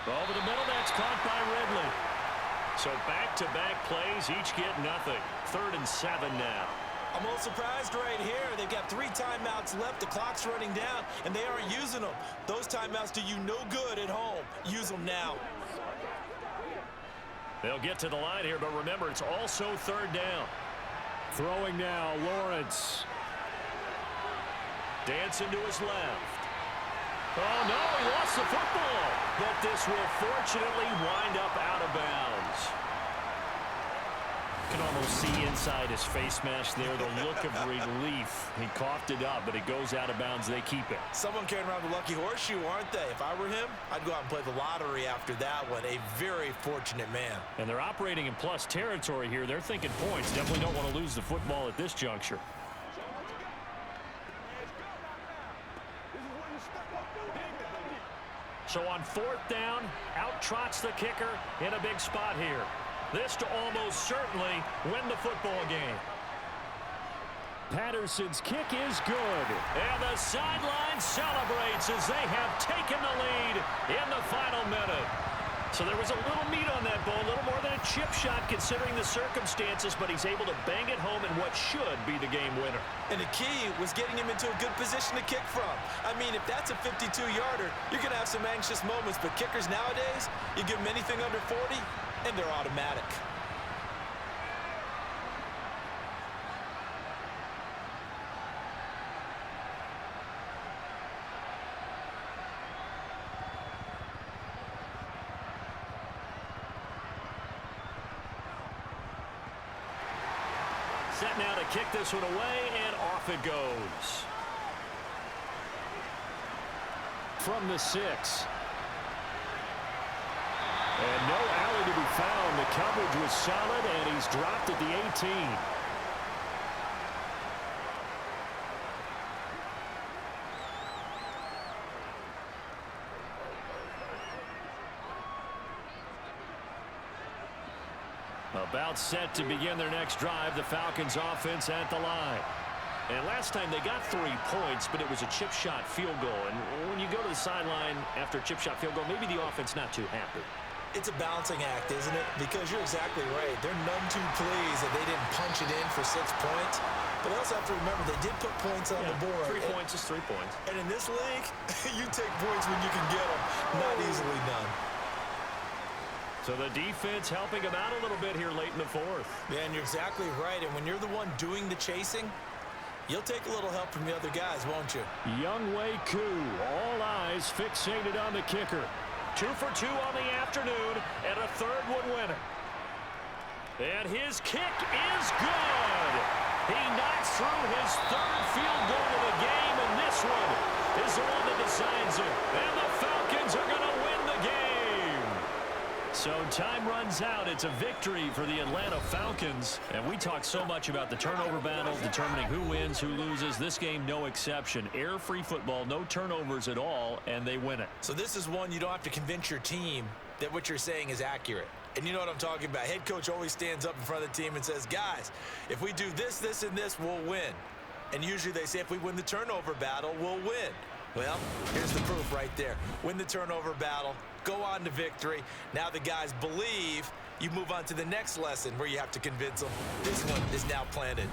Over the middle, that's caught by Ridley. So back-to-back plays, each get nothing. 3rd and 7 now. I'm a little surprised right here. They've got 3 timeouts left. The clock's running down, and they aren't using them. Those timeouts do you no good at home. Use them now. They'll get to the line here, but remember, it's also 3rd down. Throwing now, Lawrence. Dancing to his left. Oh, no, he lost the football. But this will fortunately wind up out of bounds. You can almost see inside his face mask there the look of relief. He coughed it up, but it goes out of bounds. They keep it. Someone carrying around the lucky horseshoe, aren't they? If I were him, I'd go out and play the lottery after that one. A very fortunate man. And they're operating in plus territory here. They're thinking points. Definitely don't want to lose the football at this juncture. So on 4th down, out trots the kicker in a big spot here. This to almost certainly win the football game. Patterson's kick is good. And the sideline celebrates as they have taken the lead in the final minute. So there was a little meat on that ball, a little more than a chip shot considering the circumstances, but he's able to bang it home in what should be the game winner. And the key was getting him into a good position to kick from. I mean, if that's a 52-yarder, you're going to have some anxious moments, but kickers nowadays, you give them anything under 40, and they're automatic. Set now to kick this one away, and off it goes. From the 6. And no alley to be found. The coverage was solid, and he's dropped at the 18. About set to begin their next drive, the Falcons offense at the line. And last time they got 3 points, but it was a chip shot field goal. And when you go to the sideline after a chip shot field goal, maybe the offense not too happy. It's a balancing act, isn't it? Because you're exactly right. They're none too pleased that they didn't punch it in for 6 points. But also have to remember, they did put points on the board. 3 points is 3 points. And in this league, you take points when you can get them. Not easily done. So the defense helping him out a little bit here late in the 4th. Yeah, and you're exactly right. And when you're the one doing the chasing, you'll take a little help from the other guys, won't you? Younghoe Koo, all eyes fixated on the kicker. 2 for 2 on the afternoon, and a 3rd one winner. And his kick is good. He knocks through his 3rd field goal of the game, and this one is the one that decides it. And the Falcons are going to win the game. So time runs out. It's a victory for the Atlanta Falcons. And we talk so much about the turnover battle, determining who wins, who loses. This game, no exception. Air-free football, no turnovers at all, and they win it. So this is one you don't have to convince your team that what you're saying is accurate. And you know what I'm talking about. Head coach always stands up in front of the team and says, guys, if we do this, this, and this, we'll win. And usually they say if we win the turnover battle, we'll win. Well, here's the proof right there. Win the turnover battle, go on to victory. Now the guys believe. You move on to the next lesson where you have to convince them. This one is now planted.